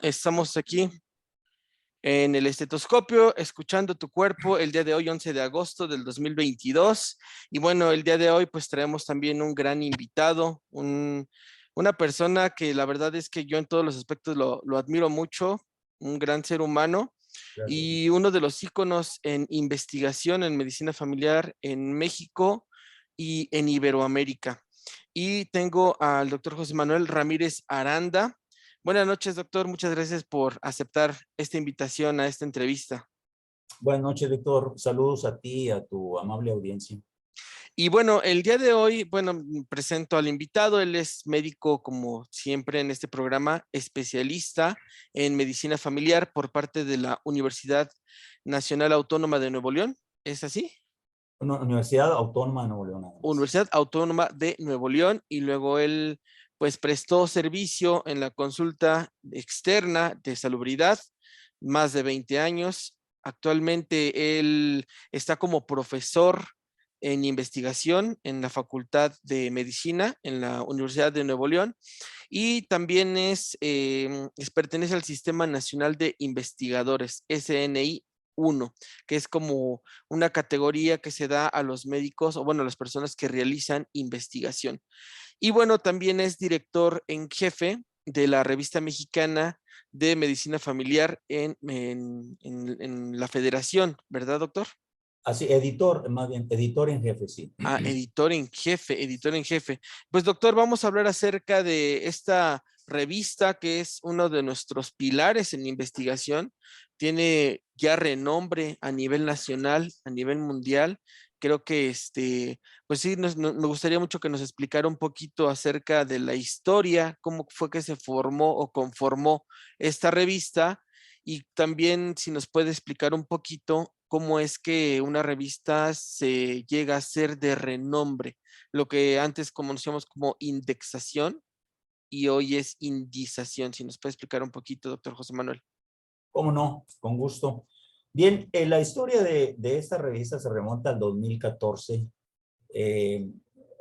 Estamos aquí en el estetoscopio, escuchando tu cuerpo el día de hoy, 11 de agosto del 2022. Y bueno, el día de hoy pues traemos también un gran invitado, una persona que la verdad es que yo en todos los aspectos lo admiro mucho, un gran ser humano Gracias. y uno de los íconos en investigación en medicina familiar en México y en Iberoamérica. Y tengo al doctor José Manuel Ramírez Aranda. Buenas noches, doctor. Muchas gracias por aceptar esta invitación a esta entrevista. Buenas noches, Víctor. Saludos a ti y a tu amable audiencia. Y bueno, el día de hoy, bueno, presento al invitado. Él es médico, como siempre en este programa, especialista en medicina familiar por parte de la Universidad Nacional Autónoma de Nuevo León. ¿Es así? Universidad Autónoma de Nuevo León, nada más. Universidad Autónoma de Nuevo León, y luego él pues prestó servicio en la consulta externa de salubridad más de 20 años. Actualmente él está como profesor en investigación en la Facultad de Medicina en la Universidad de Nuevo León, y también pertenece al Sistema Nacional de Investigadores, SNI 1, que es como una categoría que se da a los médicos o bueno, a las personas que realizan investigación. Y bueno, también es director en jefe de la revista mexicana de medicina familiar en la federación, ¿verdad, doctor? Así, editor, más bien, editor en jefe, sí. Ah, editor en jefe, editor en jefe. Pues doctor, vamos a hablar acerca de esta revista que es uno de nuestros pilares en investigación. Tiene ya renombre a nivel nacional, a nivel mundial. Creo que pues sí, me gustaría mucho que nos explicara un poquito acerca de la historia, cómo fue que se formó o conformó esta revista, y también si nos puede explicar un poquito cómo es que una revista se llega a ser de renombre, lo que antes conocíamos como indexación y hoy es indización. Si nos puede explicar un poquito, doctor José Manuel. ¿Cómo no? Con gusto. Bien, la historia de esta revista se remonta al 2014, eh,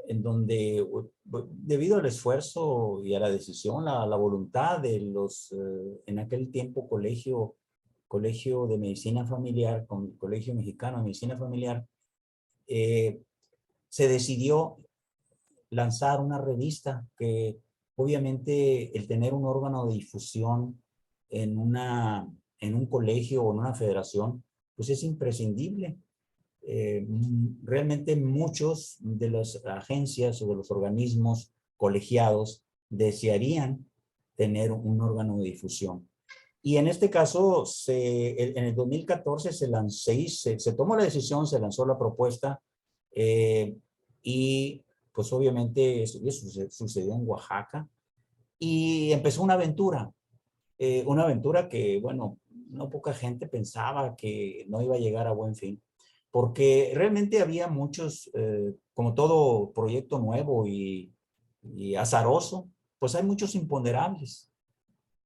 en donde, debido al esfuerzo y a la decisión, la voluntad de los, en aquel tiempo, Colegio de Medicina Familiar, con Colegio Mexicano de Medicina Familiar, eh, se decidió lanzar una revista que obviamente el tener un órgano de difusión en, en un colegio o en una federación, pues es imprescindible. Realmente muchos de las agencias o de los organismos colegiados desearían tener un órgano de difusión. Y en este caso, en el 2014 se tomó la decisión, se lanzó la propuesta, eh, y pues obviamente eso sucedió en Oaxaca y empezó una aventura que, bueno, no poca gente pensaba que no iba a llegar a buen fin, porque realmente había muchos, como todo proyecto nuevo y azaroso, pues hay muchos imponderables.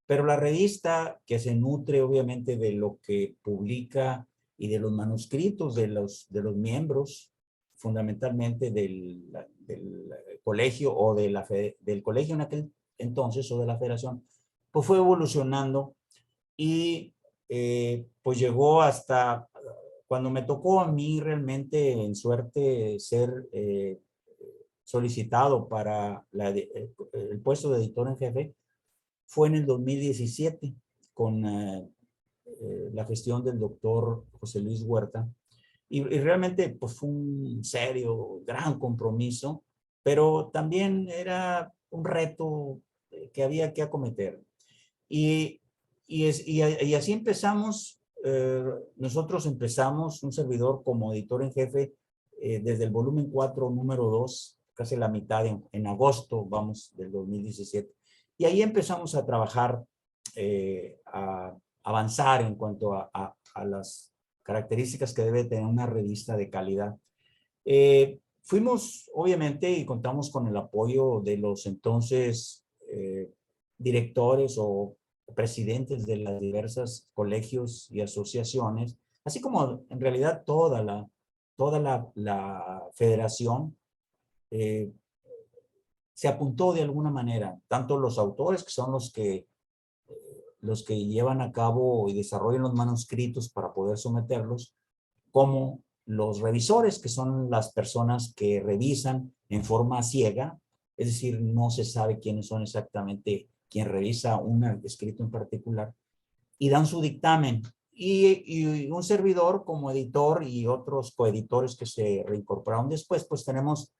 Pero la revista, que se nutre obviamente de lo que publica y de los manuscritos de los miembros, fundamentalmente del colegio o del colegio en aquel entonces o de la federación, pues fue evolucionando y pues llegó hasta cuando me tocó a mí realmente en suerte ser solicitado para el puesto de editor en jefe. Fue en el 2017 con la gestión del doctor José Luis Huerta. Y realmente pues, fue un serio, gran compromiso, pero también era un reto que había que acometer. Y, y así empezamos, nosotros empezamos, un servidor como editor en jefe, desde el volumen 4, número 2, casi la mitad en agosto, vamos, del 2017. Y ahí empezamos a trabajar, a avanzar en cuanto a las características que debe tener una revista de calidad. Fuimos, obviamente, y contamos con el apoyo de los entonces directores o presidentes de las diversas colegios y asociaciones, así como en realidad toda la federación eh, se apuntó de alguna manera, tanto los autores, que son los que los que llevan a cabo y desarrollan los manuscritos para poder someterlos, como los revisores, que son las personas que revisan en forma ciega, es decir, no se sabe quiénes son exactamente quien revisa un escrito en particular, y dan su dictamen. Y un servidor como editor y otros coeditores que se reincorporaron después, pues tenemos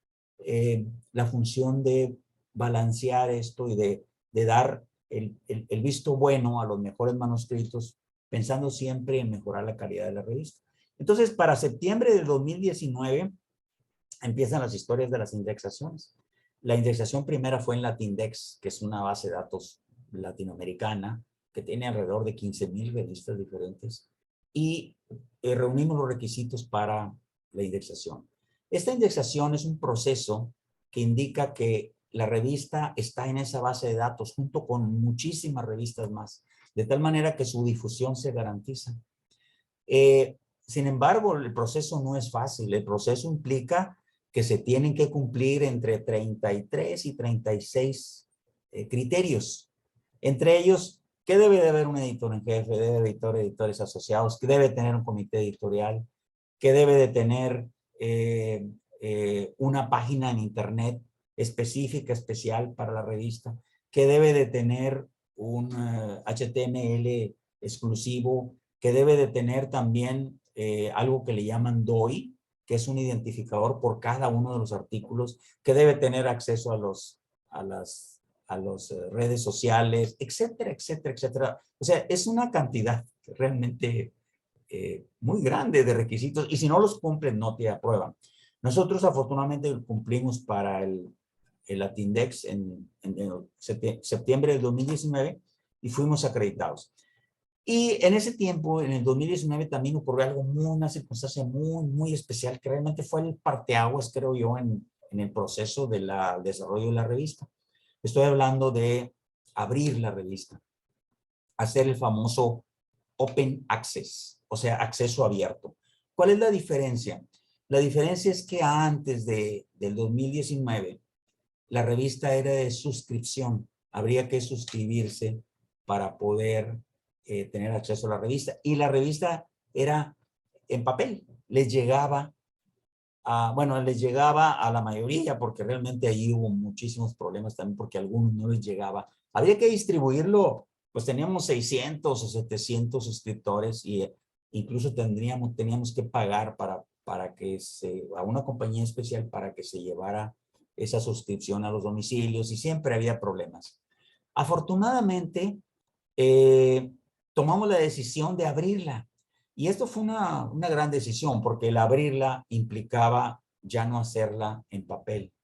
la función de balancear esto y de dar el visto bueno a los mejores manuscritos, pensando siempre en mejorar la calidad de la revista. Entonces, para septiembre del 2019 empiezan las historias de las indexaciones. La indexación primera fue en Latindex, que es una base de datos latinoamericana que tiene alrededor de 15,000 revistas diferentes, y reunimos los requisitos para la indexación. Esta indexación es un proceso que indica que la revista está en esa base de datos junto con muchísimas revistas más, de tal manera que su difusión se garantiza. Sin embargo, el proceso no es fácil. El proceso implica que se tienen que cumplir entre 33 y 36 criterios. Entre ellos, que debe de haber un editor en jefe, debe haber editores asociados, que debe tener un comité editorial, que debe de tener una página en internet específica, especial para la revista, que debe de tener un HTML exclusivo, que debe de tener también algo que le llaman DOI, que es un identificador por cada uno de los artículos, que debe tener acceso a las redes sociales, etcétera, etcétera, etcétera. O sea, es una cantidad realmente muy grande de requisitos, y si no los cumplen, no te aprueban. Nosotros afortunadamente cumplimos para el Latindex en septiembre del 2019 y fuimos acreditados. Y en ese tiempo, en el 2019, también ocurrió algo una circunstancia muy especial, que realmente fue el parteaguas, creo yo, en el proceso del desarrollo de la revista. Estoy hablando de abrir la revista, hacer el famoso Open Access, o sea, acceso abierto. ¿Cuál es la diferencia? La diferencia es que antes del 2019, la revista era de suscripción. Habría que suscribirse para poder tener acceso a la revista. Y la revista era en papel. Les llegaba les llegaba a la mayoría, porque realmente allí hubo muchísimos problemas también, porque a algunos no les llegaba. Había que distribuirlo, pues teníamos 600 o 700 suscriptores, y incluso teníamos que pagar para que a una compañía especial para que se llevara esa suscripción a los domicilios, y siempre había problemas. Afortunadamente, tomamos la decisión de abrirla. Y esto fue una gran decisión, porque el abrirla implicaba ya no hacerla en papel.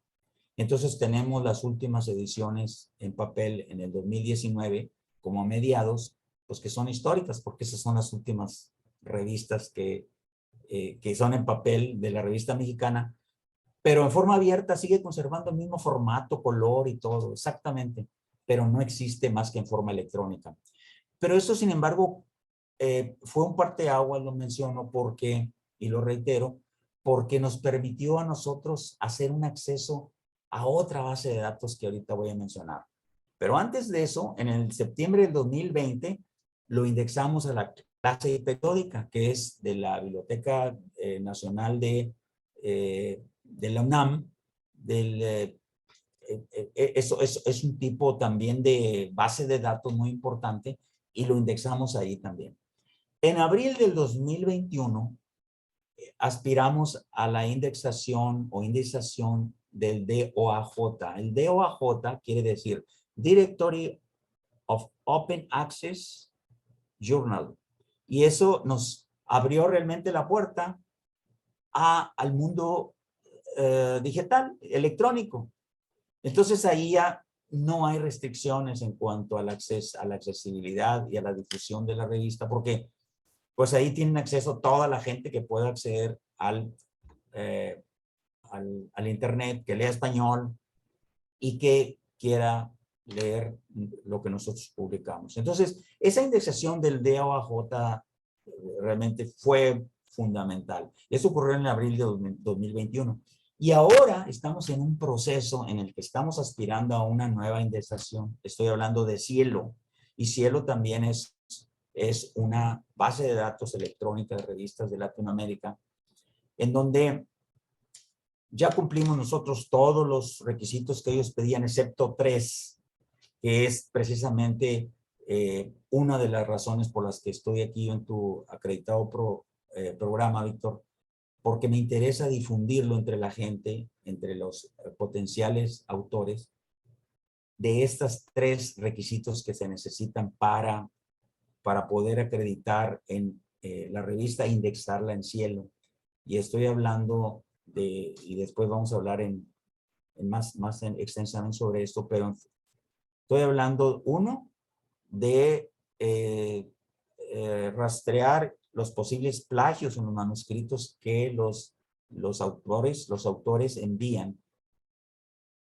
Entonces tenemos las últimas ediciones en papel en el 2019, como a mediados, pues que son históricas, porque esas son las últimas revistas que son en papel de la revista mexicana, pero en forma abierta sigue conservando el mismo formato, color y todo, exactamente, pero no existe más que en forma electrónica. Pero esto, sin embargo, fue un parteaguas, lo menciono porque, y lo reitero, porque nos permitió a nosotros hacer un acceso a otra base de datos que ahorita voy a mencionar. Pero antes de eso, en el septiembre del 2020, lo indexamos a la clase periódica, que es de la Biblioteca Nacional de la UNAM. Eso es un tipo también de base de datos muy importante, y lo indexamos ahí también. En abril del 2021, aspiramos a la indexación o indexación del DOAJ. El DOAJ quiere decir Directory of Open Access Journal. Y eso nos abrió realmente la puerta al mundo digital, electrónico. Entonces ahí ya no hay restricciones en cuanto al acceso, a la accesibilidad y a la difusión de la revista, porque pues ahí tienen acceso toda la gente que pueda acceder al internet, que lea español y que quiera leer lo que nosotros publicamos. Entonces, esa indexación del DOAJ realmente fue fundamental. Eso ocurrió en abril de 2021. Y ahora estamos en un proceso en el que estamos aspirando a una nueva indexación. Estoy hablando de Cielo. Y Cielo también es una base de datos electrónica de revistas de Latinoamérica, en donde ya cumplimos nosotros todos los requisitos que ellos pedían, excepto 3, que es precisamente una de las razones por las que estoy aquí en tu acreditado programa, Víctor, porque me interesa difundirlo entre la gente, entre los potenciales autores, de estos 3 requisitos que se necesitan para poder acreditar en la revista e indexarla en Cielo. Y estoy hablando y después vamos a hablar más extensamente sobre esto, pero estoy hablando, uno, de rastrear los posibles plagios en los manuscritos que los autores envían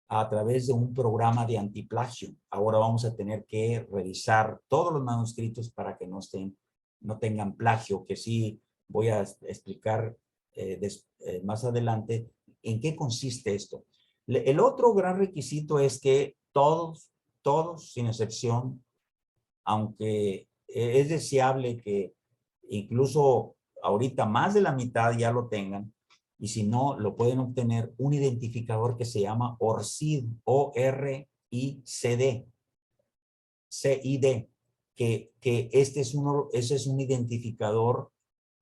a través de un programa de antiplagio. Ahora vamos a tener que revisar todos los manuscritos para que no tengan plagio, que sí voy a explicar más adelante en qué consiste esto. El otro gran requisito es que todos, sin excepción, aunque es deseable que incluso ahorita más de la mitad ya lo tengan, y si no, lo pueden obtener un identificador que se llama ORCID, O-R-I-C-D, C-I-D, que ese es un identificador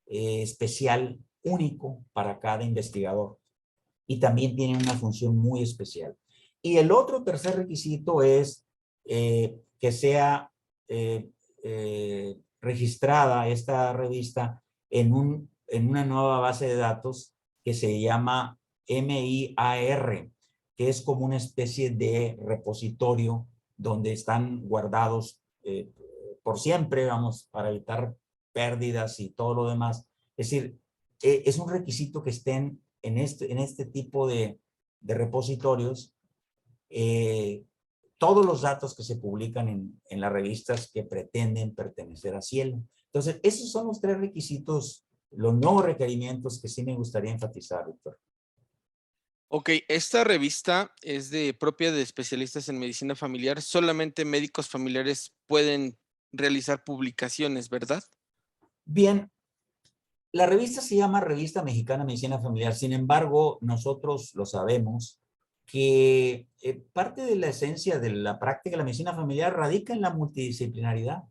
especial, único para cada investigador. Y también tiene una función muy especial. Y el otro tercer requisito es que sea registrada esta revista en una nueva base de datos que se llama MIAR, que es como una especie de repositorio donde están guardados por siempre, vamos, para evitar pérdidas y todo lo demás. Es decir, es un requisito que estén en este tipo de repositorios todos los datos que se publican en las revistas que pretenden pertenecer a Cielo. Entonces, esos son los 3 requisitos, los nuevos requerimientos que sí me gustaría enfatizar, Víctor. Ok, esta revista es propia de especialistas en medicina familiar. Solamente médicos familiares pueden realizar publicaciones, ¿verdad? Bien, la revista se llama Revista Mexicana de Medicina Familiar. Sin embargo, nosotros lo sabemos que parte de la esencia de la práctica de la medicina familiar radica en la multidisciplinaridad.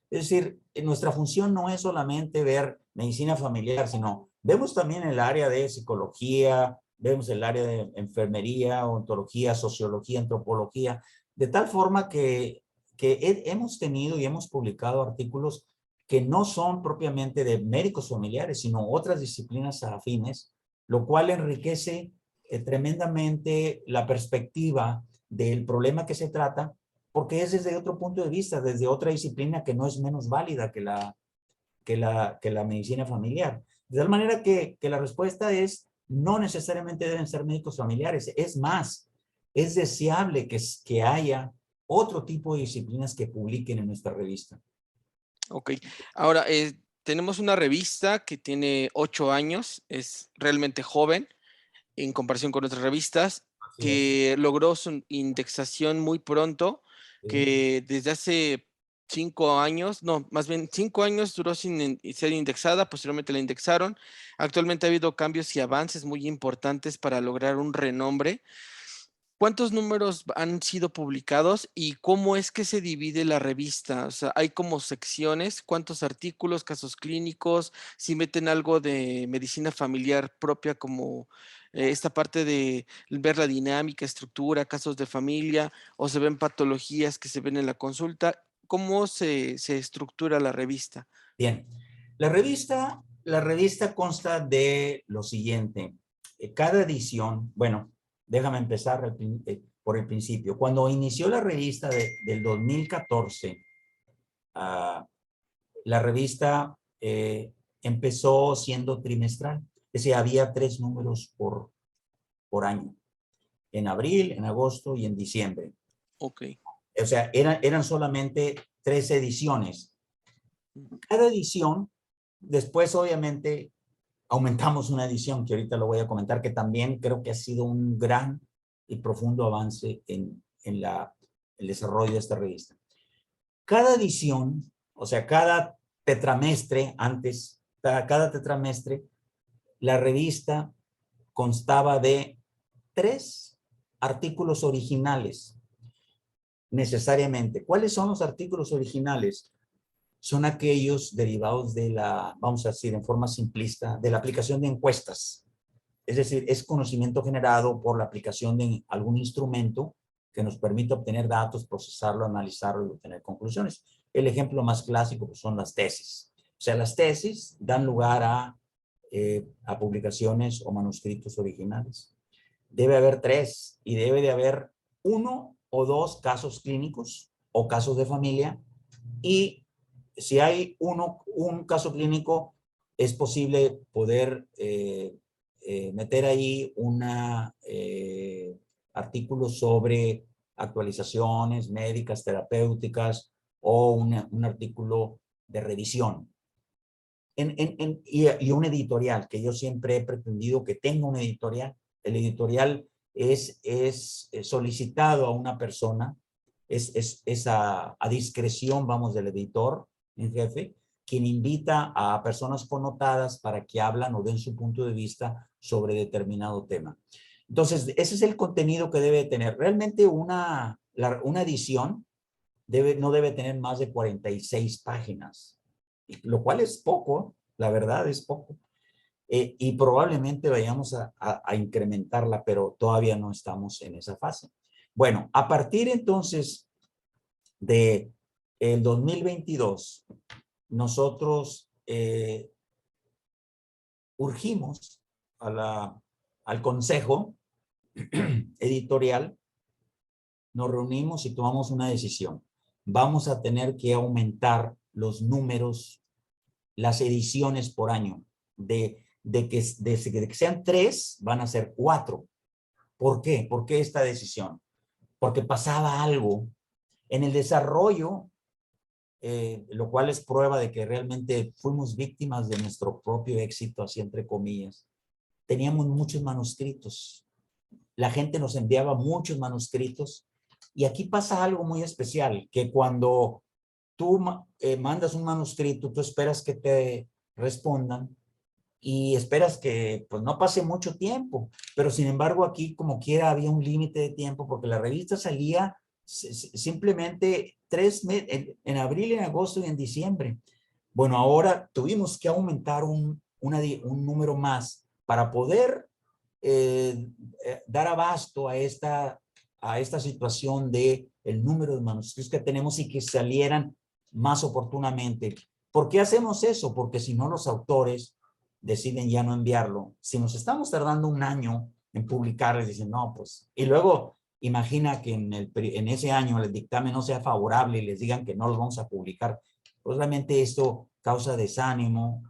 Es decir, nuestra función no es solamente ver medicina familiar, sino vemos también el área de psicología, vemos el área de enfermería, ontología, sociología, antropología, de tal forma que hemos tenido y hemos publicado artículos que no son propiamente de médicos familiares, sino otras disciplinas afines, lo cual enriquece tremendamente la perspectiva del problema que se trata, porque es desde otro punto de vista, desde otra disciplina que no es menos válida que la medicina familiar. De tal manera que la respuesta es, no necesariamente deben ser médicos familiares, es más, es deseable que haya otro tipo de disciplinas que publiquen en nuestra revista. Ok, ahora tenemos una revista que tiene 8 años, es realmente joven en comparación con otras revistas, que logró su indexación muy pronto, que desde hace 5 años, no, más bien 5 años duró sin ser indexada, posteriormente la indexaron. Actualmente ha habido cambios y avances muy importantes para lograr un renombre. ¿Cuántos números han sido publicados y cómo es que se divide la revista? O sea, hay como secciones, cuántos artículos, casos clínicos, si meten algo de medicina familiar propia como esta parte de ver la dinámica, estructura, casos de familia, o se ven patologías que se ven en la consulta. ¿Cómo se estructura la revista? Bien, la revista consta de lo siguiente. Cada edición, bueno, déjame empezar por el principio. Cuando inició la revista del 2014, la revista empezó siendo trimestral. Es decir, había 3 números por año. En abril, en agosto y en diciembre. Ok. O sea, eran solamente 3 ediciones. Cada edición, después obviamente aumentamos una edición que ahorita lo voy a comentar, que también creo que ha sido un gran y profundo avance en el desarrollo de esta revista. Cada edición, o sea, cada tetramestre, cada tetramestre, la revista constaba de 3 artículos originales, necesariamente. ¿Cuáles son los artículos originales? Son aquellos derivados de la, vamos a decir en forma simplista, de la aplicación de encuestas. Es decir, es conocimiento generado por la aplicación de algún instrumento que nos permite obtener datos, procesarlo, analizarlo y obtener conclusiones. El ejemplo más clásico pues, son las tesis. O sea, las tesis dan lugar a publicaciones o manuscritos originales. Debe haber 3 y debe de haber 1 o 2 casos clínicos o casos de familia, y si hay un caso clínico, es posible poder meter ahí artículo sobre actualizaciones médicas, terapéuticas o un artículo de revisión. Y un editorial, que yo siempre he pretendido que tenga un editorial. El editorial es solicitado a una persona, es a discreción, vamos, del editor en jefe, quien invita a personas connotadas para que hablan o den su punto de vista sobre determinado tema. Entonces, ese es el contenido que debe tener. Realmente una edición no debe tener más de 46 páginas, lo cual es poco, la verdad es poco. Y probablemente vayamos a incrementarla, pero todavía no estamos en esa fase. Bueno, a partir entonces de el 2022, nosotros urgimos al consejo editorial, nos reunimos y tomamos una decisión. Vamos a tener que aumentar los números, las ediciones por año. De que sean 3, van a ser 4. ¿Por qué? ¿Por qué esta decisión? Porque pasaba algo en el desarrollo, lo cual es prueba de que realmente fuimos víctimas de nuestro propio éxito, así entre comillas. Teníamos muchos manuscritos. La gente nos enviaba muchos manuscritos. Y aquí pasa algo muy especial, que cuando tú mandas un manuscrito, tú esperas que te respondan y esperas que pues no pase mucho tiempo, pero sin embargo aquí como quiera había un límite de tiempo porque la revista salía simplemente 3 meses, en abril, en agosto y en diciembre. Bueno, ahora tuvimos que aumentar un número más para poder dar abasto a esta situación de el número de manuscritos que tenemos y que salieran más oportunamente. ¿Por qué hacemos eso? Porque si no, los autores deciden ya no enviarlo. Si nos estamos tardando un año en publicar, les dicen, no, pues, y luego imagina que en ese año el dictamen no sea favorable y les digan que no los vamos a publicar. Pues realmente esto causa desánimo,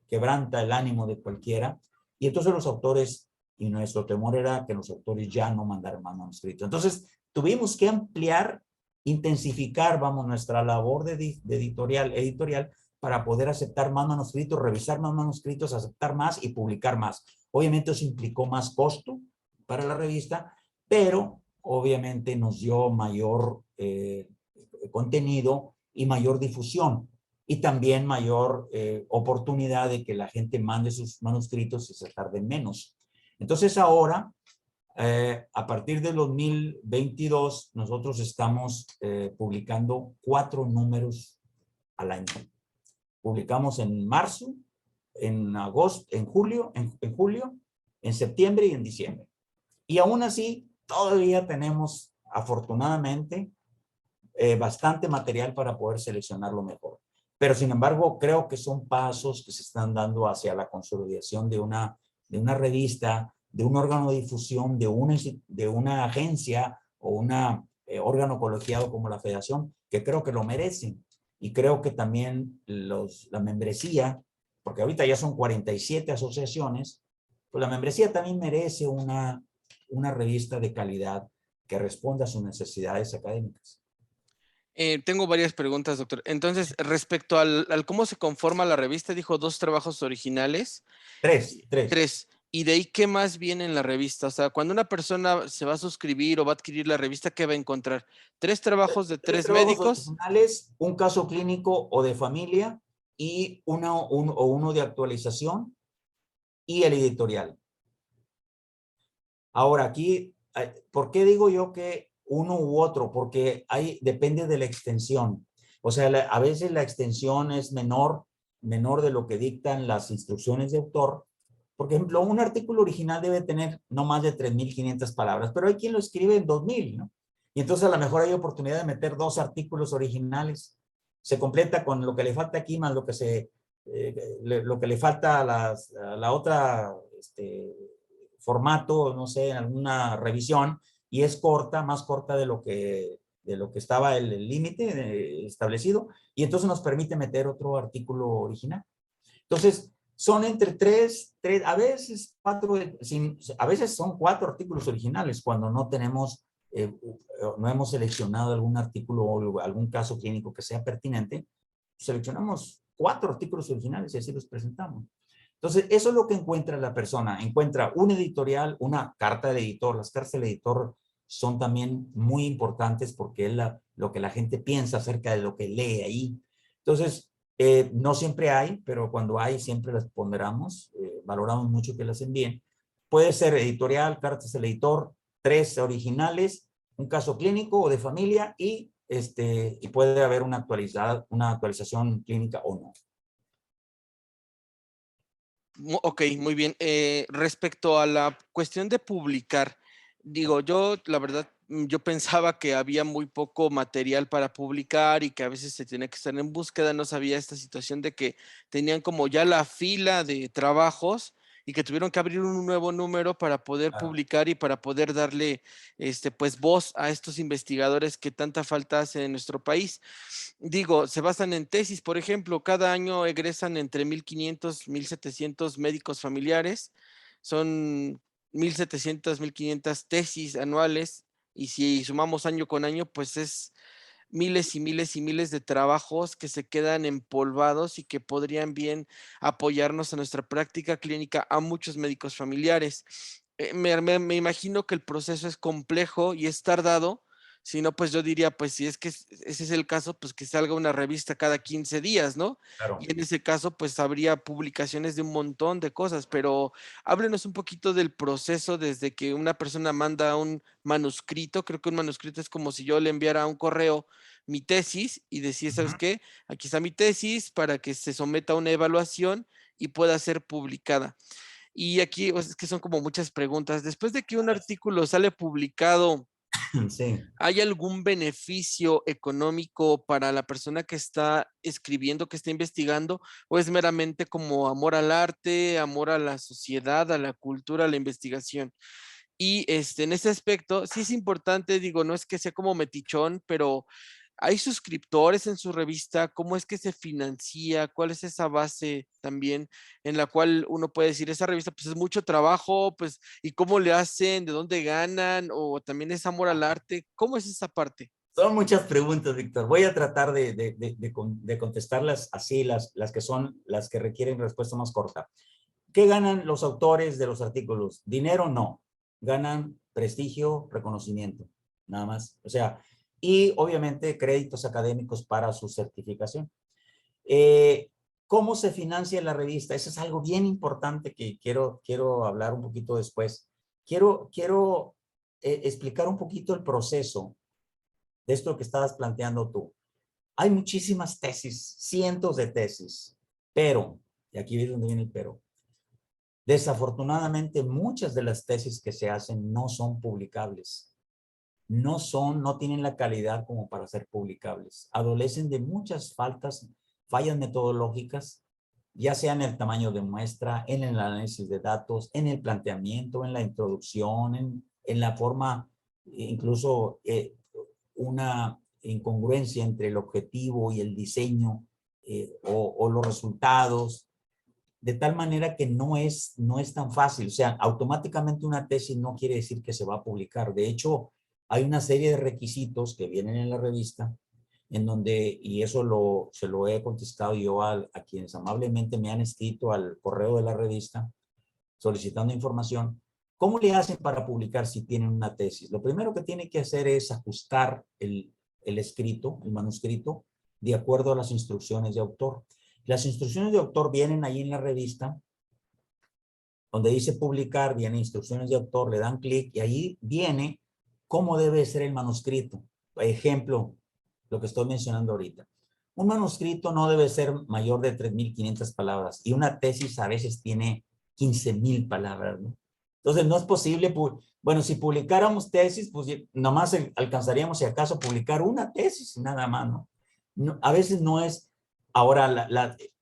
quebranta el ánimo de cualquiera, y entonces los autores, y nuestro temor era que los autores ya no mandaran más manuscritos. Entonces tuvimos que ampliar, intensificar, vamos, nuestra labor de editorial para poder aceptar más manuscritos, revisar más manuscritos, aceptar más y publicar más. Obviamente eso implicó más costo para la revista, pero obviamente nos dio mayor contenido y mayor difusión, y también mayor oportunidad de que la gente mande sus manuscritos y se tarde menos. Entonces ahora, a partir del 2022, nosotros estamos publicando 4 números al año. Publicamos en marzo, en agosto, en julio, en septiembre y en diciembre. Y aún así, todavía tenemos, afortunadamente, bastante material para poder seleccionar lo mejor. Pero sin embargo, creo que son pasos que se están dando hacia la consolidación de una revista, de un órgano de difusión, de una agencia o un órgano colegiado como la Federación, que creo que lo merecen. Y creo que también la membresía, porque ahorita ya son 47 asociaciones, pues la membresía también merece una revista de calidad que responda a sus necesidades académicas. Tengo varias preguntas, doctor. Entonces, respecto al cómo se conforma la revista, dijo 2 trabajos originales. 3. 3. Y de ahí, ¿qué más viene en la revista? O sea, cuando una persona se va a suscribir o va a adquirir la revista, ¿qué va a encontrar? ¿Tres trabajos de Tres tres trabajos médicos? originales, un caso clínico o de familia y uno de actualización y el editorial. Ahora aquí, ¿por qué digo yo que uno u otro? Porque depende de la extensión. O sea, a veces la extensión es menor de lo que dictan las instrucciones de autor. Por ejemplo, un artículo original debe tener no más de 3.500 palabras, pero hay quien lo escribe en 2.000, ¿no? Y entonces a lo mejor hay oportunidad de meter 2 artículos originales. Se completa con lo que le falta aquí, más lo que le falta a la otra formato, no sé, en alguna revisión, y es corta, más corta de lo que estaba el límite establecido, y entonces nos permite meter otro artículo original. Entonces, son entre tres, a veces a veces son 4 artículos originales cuando no tenemos, no hemos seleccionado algún artículo o algún caso clínico que sea pertinente, seleccionamos 4 artículos originales y así los presentamos. Entonces, eso es lo que encuentra la persona. Encuentra un editorial, una carta del editor. Las cartas del editor son también muy importantes porque es lo que la gente piensa acerca de lo que lee ahí. Entonces, no siempre hay, pero cuando hay siempre las ponderamos. Valoramos mucho que las envíen. Puede ser editorial, cartas del editor, 3 originales, un caso clínico o de familia y puede haber una actualización clínica o no. Ok, muy bien. Respecto a la cuestión de publicar, digo, yo la verdad, yo pensaba que había muy poco material para publicar y que a veces se tenía que estar en búsqueda, no sabía esta situación de que tenían como ya la fila de trabajos y que tuvieron que abrir un nuevo número para poder Claro. publicar y para poder darle pues voz a estos investigadores que tanta falta hacen en nuestro país. Digo, se basan en tesis, por ejemplo, cada año egresan entre 1,500, 1,700 médicos familiares, son 1,700, 1,500 tesis anuales, y si sumamos año con año, pues es miles y miles y miles de trabajos que se quedan empolvados y que podrían bien apoyarnos a nuestra práctica clínica a muchos médicos familiares. Me imagino que el proceso es complejo y es tardado. Si no, pues yo diría, pues si es que ese es el caso, pues que salga una revista cada 15 días, ¿no? Claro. Y en ese caso, pues habría publicaciones de un montón de cosas, pero háblenos un poquito del proceso desde que una persona manda un manuscrito. Creo que un manuscrito es como si yo le enviara un correo mi tesis y decía, ¿sabes Ujú. qué? Aquí está mi tesis para que se someta a una evaluación y pueda ser publicada. Y aquí es que son como muchas preguntas. Después de que un artículo sale publicado, Sí. ¿hay algún beneficio económico para la persona que está escribiendo, que está investigando, o es meramente como amor al arte, amor a la sociedad, a la cultura, a la investigación? Y en ese aspecto, sí es importante, digo, no es que sea como metichón, pero ¿hay suscriptores en su revista? ¿Cómo es que se financia? ¿Cuál es esa base también en la cual uno puede decir, esa revista pues es mucho trabajo, pues, ¿y cómo le hacen? ¿De dónde ganan? ¿O también es amor al arte? ¿Cómo es esa parte? Son muchas preguntas, Víctor. Voy a tratar de contestarlas así, las que son las que requieren respuesta más corta. ¿Qué ganan los autores de los artículos? Dinero, no. Ganan prestigio, reconocimiento, nada más. O sea, y obviamente créditos académicos para su certificación. Eh, ¿Cómo se financia la revista? Eso es algo bien importante que quiero hablar un poquito después. Quiero explicar un poquito el proceso de esto que estabas planteando tú. Hay muchísimas tesis, cientos de tesis, pero, y aquí es donde viene el pero, desafortunadamente muchas de las tesis que se hacen no son publicables. No tienen la calidad como para ser publicables. Adolecen de muchas fallas metodológicas, ya sea en el tamaño de muestra, en el análisis de datos, en el planteamiento, en la introducción, en la forma, incluso una incongruencia entre el objetivo y el diseño o los resultados, de tal manera que no es tan fácil. O sea, automáticamente una tesis no quiere decir que se va a publicar. De hecho, hay una serie de requisitos que vienen en la revista en donde, y eso se lo he contestado yo a quienes amablemente me han escrito al correo de la revista, solicitando información, ¿cómo le hacen para publicar si tienen una tesis? Lo primero que tiene que hacer es ajustar el escrito, el manuscrito, de acuerdo a las instrucciones de autor. Las instrucciones de autor vienen ahí en la revista, donde dice publicar, viene instrucciones de autor, le dan clic y ahí viene cómo debe ser el manuscrito. Por ejemplo, lo que estoy mencionando ahorita. Un manuscrito no debe ser mayor de 3,500 palabras y una tesis a veces tiene 15,000 palabras, ¿no? Entonces no es posible, bueno, si publicáramos tesis, pues nomás alcanzaríamos si acaso publicar una tesis y nada más, ¿no? A veces no es, ahora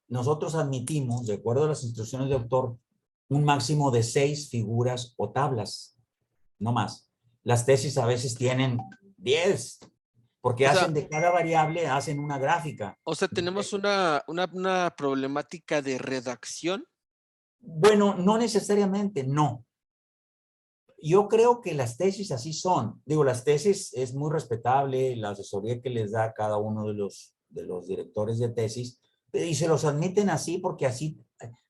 nosotros admitimos, de acuerdo a las instrucciones de autor, un máximo de 6 figuras o tablas, no más. Las tesis a veces tienen 10, porque O sea, hacen de cada variable, hacen una gráfica. tenemos una problemática de redacción. Bueno, no necesariamente, no. Yo creo que las tesis así son. Digo, las tesis es muy respetable, la asesoría que les da cada uno de los directores de tesis, y se los admiten así porque así,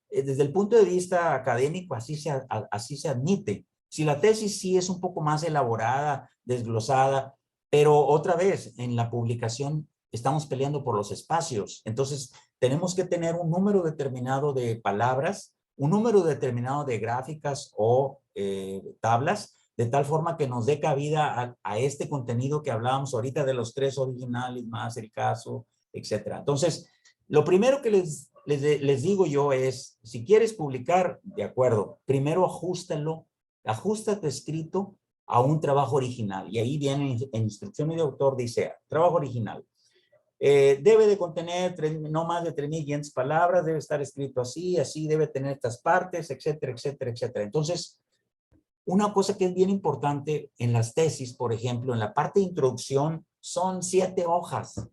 desde el punto de vista académico, así se admite. Si la tesis sí es un poco más elaborada, desglosada, pero otra vez, en la publicación estamos peleando por los espacios. Entonces, tenemos que tener un número determinado de palabras, un número determinado de gráficas o tablas, de tal forma que nos dé cabida a este contenido que hablábamos ahorita de los 3 originales, más el caso, etcétera. Entonces, lo primero que les digo yo es, si quieres publicar, de acuerdo, primero ajusta tu escrito a un trabajo original. Y ahí viene en instrucciones de autor, dice, trabajo original. Debe de contener no más de 3,500 palabras, debe estar escrito así, así, debe tener estas partes, etcétera, etcétera, etcétera. Entonces, una cosa que es bien importante en las tesis, por ejemplo, en la parte de introducción, son 7 hojas.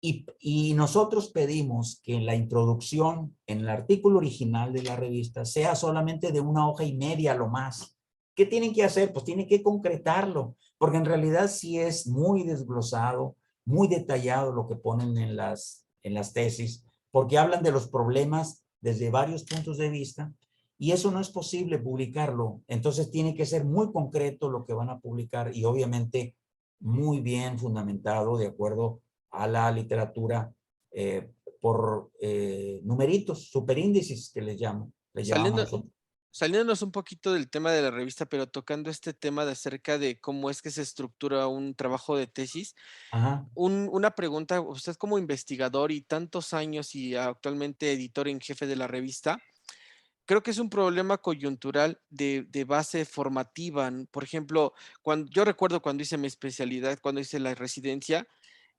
Y nosotros pedimos que en la introducción, en el artículo original de la revista, sea solamente de 1,5 hojas a lo más. ¿Qué tienen que hacer? Pues tienen que concretarlo, porque en realidad sí es muy desglosado, muy detallado lo que ponen en las tesis, porque hablan de los problemas desde varios puntos de vista, y eso no es posible publicarlo. Entonces tiene que ser muy concreto lo que van a publicar y obviamente muy bien fundamentado de acuerdo a la literatura por numeritos, superíndices que les llamamos Saliendo, nosotros. Saliéndonos un poquito del tema de la revista, pero tocando este tema de acerca de cómo es que se estructura un trabajo de tesis, Ajá. una pregunta, usted como investigador y tantos años y actualmente editor en jefe de la revista, creo que es un problema coyuntural de base formativa. Por ejemplo, yo recuerdo cuando hice mi especialidad, cuando hice la residencia,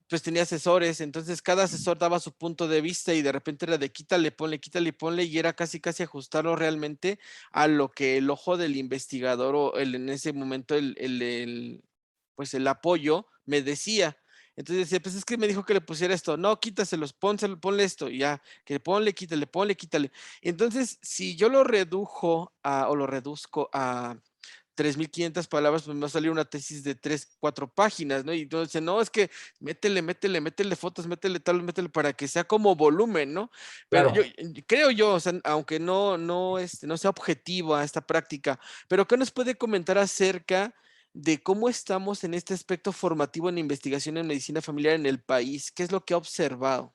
pues tenía asesores, entonces cada asesor daba su punto de vista y de repente era de quítale, ponle, y era casi, casi ajustarlo realmente a lo que el ojo del investigador o en ese momento pues el apoyo me decía. Entonces decía, pues es que me dijo que le pusiera esto, no, quítaselos, ponle esto, y ya, que ponle, quítale. Entonces, si yo lo o lo reduzco a 3,500 palabras, pues me va a salir una tesis de 3, 4 páginas, ¿no? Y entonces, no, es que métele fotos, métele tal, métele para que sea como volumen, ¿no? Pero yo Claro. creo yo, o sea, aunque no sea objetiva esta práctica, pero ¿qué nos puede comentar acerca de cómo estamos en este aspecto formativo en investigación en medicina familiar en el país? ¿Qué es lo que ha observado?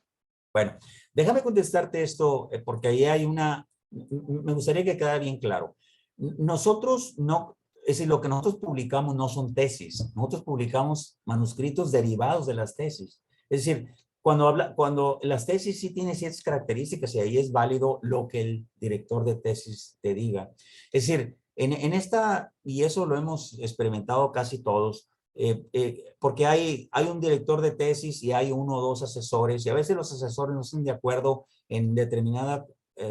Bueno, déjame contestarte esto porque ahí hay me gustaría que quede bien claro. Nosotros no, es decir, lo que nosotros publicamos no son tesis, nosotros publicamos manuscritos derivados de las tesis. Es decir, cuando las tesis sí tienen ciertas características y ahí es válido lo que el director de tesis te diga. Es decir, en esta, y eso lo hemos experimentado casi todos, porque hay un director de tesis y hay 1 o 2 asesores y a veces los asesores no están de acuerdo en determinada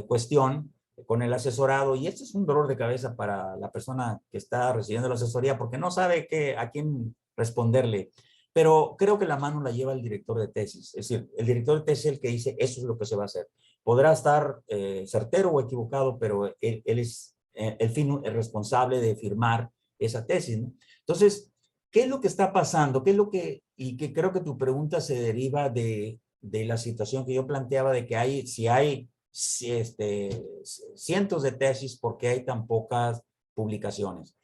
cuestión con el asesorado y esto es un dolor de cabeza para la persona que está recibiendo la asesoría porque no sabe a quién responderle. Pero creo que la mano la lleva el director de tesis. Es decir, el director de tesis es el que dice eso es lo que se va a hacer. Podrá estar certero o equivocado, pero él es el responsable de firmar esa tesis, ¿no? Entonces, ¿qué es lo que está pasando? ¿Qué es lo y que creo que tu pregunta se deriva de la situación que yo planteaba de que si hay cientos de tesis porque hay tan pocas publicaciones.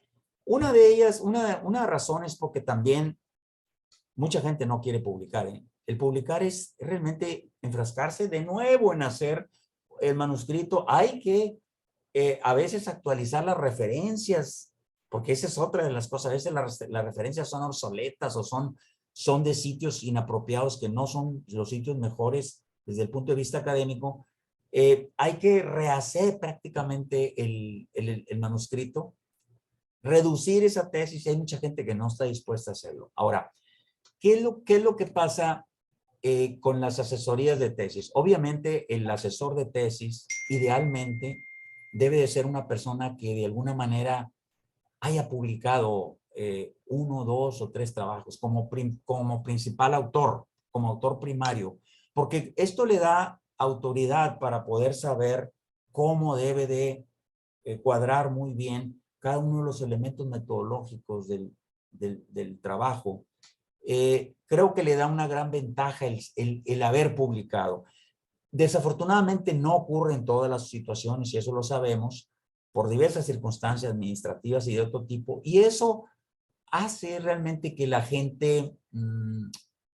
Una de ellas, una razón es porque también mucha gente no quiere publicar, ¿eh? El publicar es realmente enfrascarse de nuevo en hacer el manuscrito. Hay que a veces actualizar las referencias, porque esa es otra de las cosas. A veces las referencias son obsoletas o son de sitios inapropiados que no son los sitios mejores desde el punto de vista académico. Hay que rehacer prácticamente el manuscrito, reducir esa tesis. Hay mucha gente que no está dispuesta a hacerlo. Ahora, ¿qué es lo que pasa con las asesorías de tesis? Obviamente, el asesor de tesis, idealmente, debe de ser una persona que de alguna manera haya publicado 1, 2 o 3 trabajos como principal autor, como autor primario, porque esto le da autoridad para poder saber cómo debe de cuadrar muy bien cada uno de los elementos metodológicos del trabajo. Creo que le da una gran ventaja el haber publicado. Desafortunadamente no ocurre en todas las situaciones, y eso lo sabemos, por diversas circunstancias administrativas y de otro tipo, y eso hace realmente que la gente,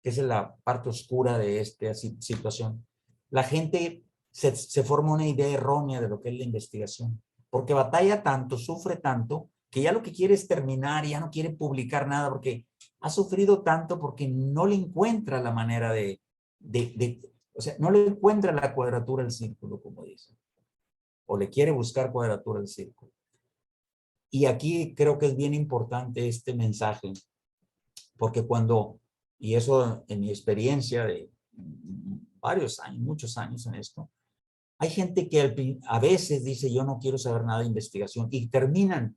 que es la parte oscura de esta situación, la gente se forma una idea errónea de lo que es la investigación, porque batalla tanto, sufre tanto, que ya lo que quiere es terminar, ya no quiere publicar nada, porque ha sufrido tanto porque no le encuentra la manera o sea, no le encuentra la cuadratura del círculo, como dicen, o le quiere buscar cuadratura del círculo. Y aquí creo que es bien importante este mensaje, porque y eso en mi experiencia de varios años, muchos años en esto, hay gente que a veces dice yo no quiero saber nada de investigación y terminan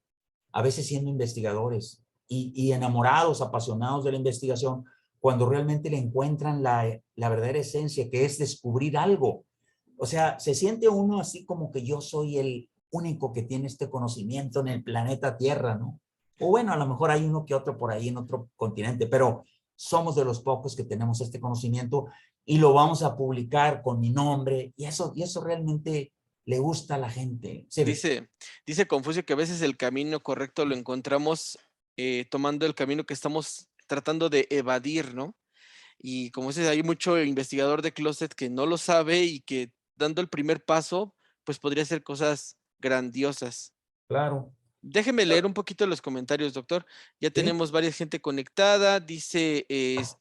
a veces siendo investigadores y enamorados, apasionados de la investigación, cuando realmente le encuentran la verdadera esencia, que es descubrir algo. O sea, se siente uno así como que yo soy el único que tiene este conocimiento en el planeta Tierra, ¿no? O bueno, a lo mejor hay uno que otro por ahí en otro continente, pero somos de los pocos que tenemos este conocimiento y lo vamos a publicar con mi nombre, y eso realmente le gusta a la gente. Sí. Dice Confucio que a veces el camino correcto lo encontramos tomando el camino que estamos tratando de evadir, ¿no? Y como dices, hay mucho investigador de closet que no lo sabe y que dando el primer paso, pues podría hacer cosas grandiosas. Claro. Déjeme leer un poquito los comentarios, doctor. Ya ¿Sí? tenemos varias gente conectada. Dice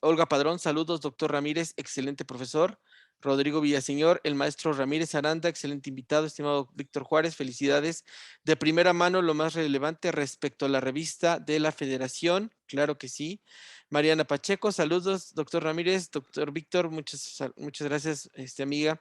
Olga Padrón, saludos, doctor Ramírez, excelente profesor. Rodrigo Villaseñor, el maestro Ramírez Aranda, excelente invitado. Estimado Víctor Juárez, felicidades. De primera mano, lo más relevante respecto a la revista de la Federación, claro que sí. Mariana Pacheco, saludos, doctor Ramírez, doctor Víctor, muchas gracias, amiga.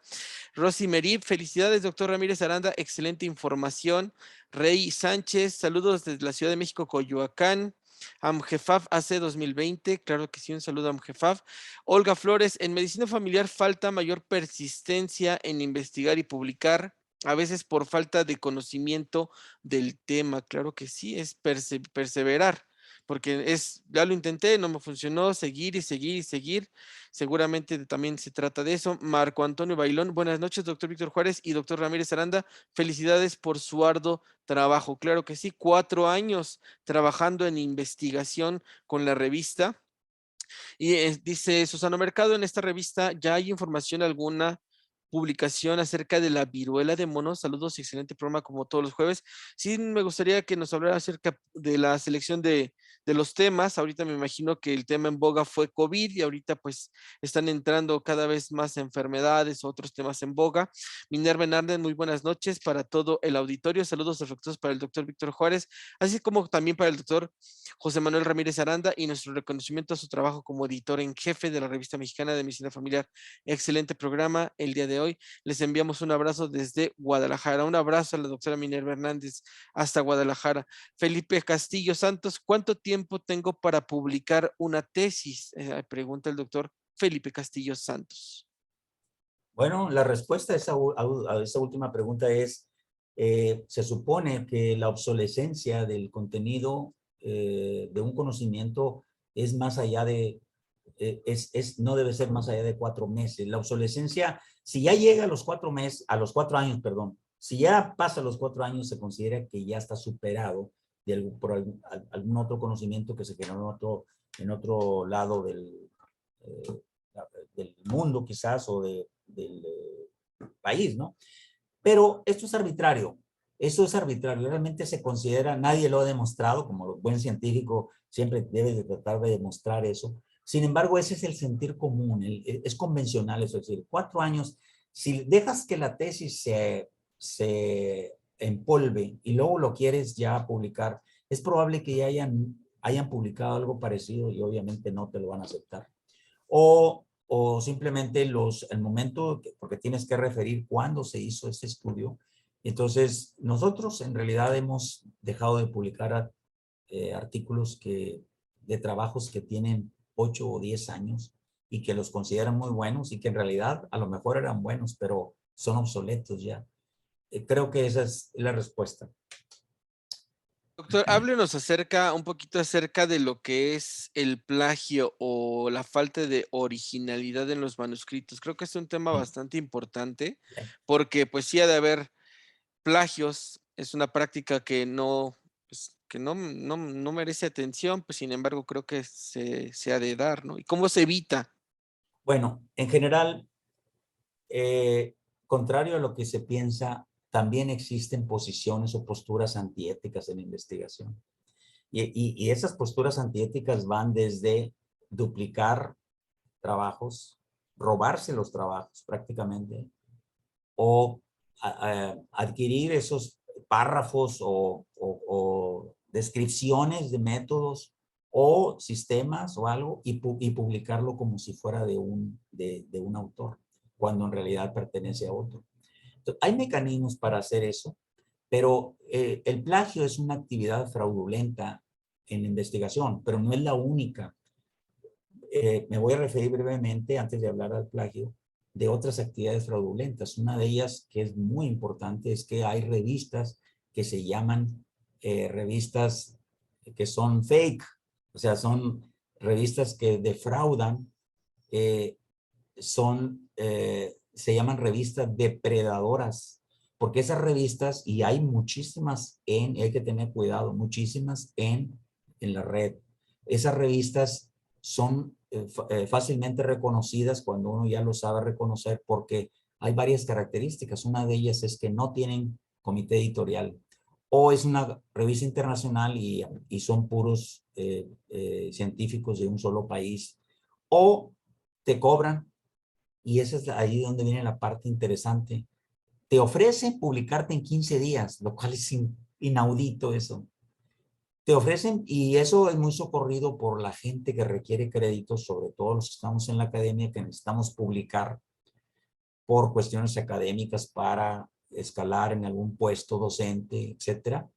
Rosy Merib, felicidades, doctor Ramírez Aranda, excelente información. Rey Sánchez, saludos desde la Ciudad de México, Coyoacán. Amjefaf AC 2020, claro que sí, un saludo a Amjefaf. Olga Flores, en medicina familiar falta mayor persistencia en investigar y publicar, a veces por falta de conocimiento del tema, claro que sí, es perseverar, porque ya lo intenté, no me funcionó, seguir y seguir y seguir, seguramente también se trata de eso. Marco Antonio Bailón, buenas noches, doctor Víctor Juárez y doctor Ramírez Aranda, felicidades por su arduo trabajo. Claro que sí, 4 años trabajando en investigación con la revista. Y dice Susana Mercado, en esta revista ya hay información alguna, publicación acerca de la viruela de monos. Saludos y excelente programa como todos los jueves. Sí, me gustaría que nos hablara acerca de la selección de los temas. Ahorita me imagino que el tema en boga fue COVID y ahorita pues están entrando cada vez más enfermedades, otros temas en boga. Minerva Hernández, muy buenas noches para todo el auditorio. Saludos afectuosos para el doctor Víctor Juárez, así como también para el doctor José Manuel Ramírez Aranda, y nuestro reconocimiento a su trabajo como editor en jefe de la Revista Mexicana de Medicina Familiar. Excelente programa el día de hoy. Les enviamos un abrazo desde Guadalajara. Un abrazo a la doctora Minerva Hernández hasta Guadalajara. Felipe Castillo Santos, ¿cuánto tiempo tengo para publicar una tesis? Pregunta el doctor Felipe Castillo Santos. Bueno, la respuesta a esa última pregunta es, se supone que la obsolescencia del contenido de un conocimiento es más allá de no debe ser más allá de 4 meses. La obsolescencia, si ya llega a los 4 meses, a los 4 años, perdón, si ya pasa los 4 años, se considera que ya está superado por algún otro conocimiento que se generó en otro lado eh, del mundo quizás o del país, ¿no? Pero esto es arbitrario. Eso es arbitrario. Realmente se considera, nadie lo ha demostrado, como buen científico siempre debe de tratar de demostrar eso. Sin embargo, ese es el sentir común, es convencional eso, es decir, 4 años, si dejas que la tesis se empolve y luego lo quieres ya publicar, es probable que ya hayan publicado algo parecido y obviamente no te lo van a aceptar. O simplemente el momento, porque tienes que referir cuándo se hizo ese estudio. Entonces, nosotros en realidad hemos dejado de publicar artículos de trabajos que tienen 8 o 10 años y que los consideran muy buenos y que en realidad a lo mejor eran buenos, pero son obsoletos ya. Creo que esa es la respuesta. Doctor, háblenos un poquito acerca de lo que es el plagio o la falta de originalidad en los manuscritos. Creo que es un tema bastante importante porque pues sí ha de haber plagios, es una práctica que no, pues, que no merece atención, pues sin embargo creo que se ha de dar, ¿no? ¿Y cómo se evita? Bueno, en general, contrario a lo que se piensa, también existen posiciones o posturas antiéticas en la investigación. Y esas posturas antiéticas van desde duplicar trabajos, robarse los trabajos prácticamente, o adquirir esos párrafos o descripciones de métodos o sistemas o algo y publicarlo como si fuera de un autor, cuando en realidad pertenece a otro. Entonces, hay mecanismos para hacer eso, pero el plagio es una actividad fraudulenta en la investigación, pero no es la única. Me voy a referir brevemente, antes de hablar del plagio, de otras actividades fraudulentas. Una de ellas, que es muy importante, es que hay revistas que se llaman revistas que son fake, o sea, son revistas que defraudan, eh, se llaman revistas depredadoras, porque esas revistas, y hay muchísimas hay que tener cuidado, muchísimas en la red. Esas revistas son fácilmente reconocidas cuando uno ya lo sabe reconocer porque hay varias características. Una de ellas es que no tienen comité editorial o es una revista internacional y son puros científicos de un solo país o te cobran y esa es ahí donde viene la parte interesante. Te ofrecen publicarte en 15 días, lo cual es inaudito eso. Te ofrecen, y eso es muy socorrido por la gente que requiere créditos, sobre todo los que estamos en la academia, que necesitamos publicar por cuestiones académicas para escalar en algún puesto docente, etcétera.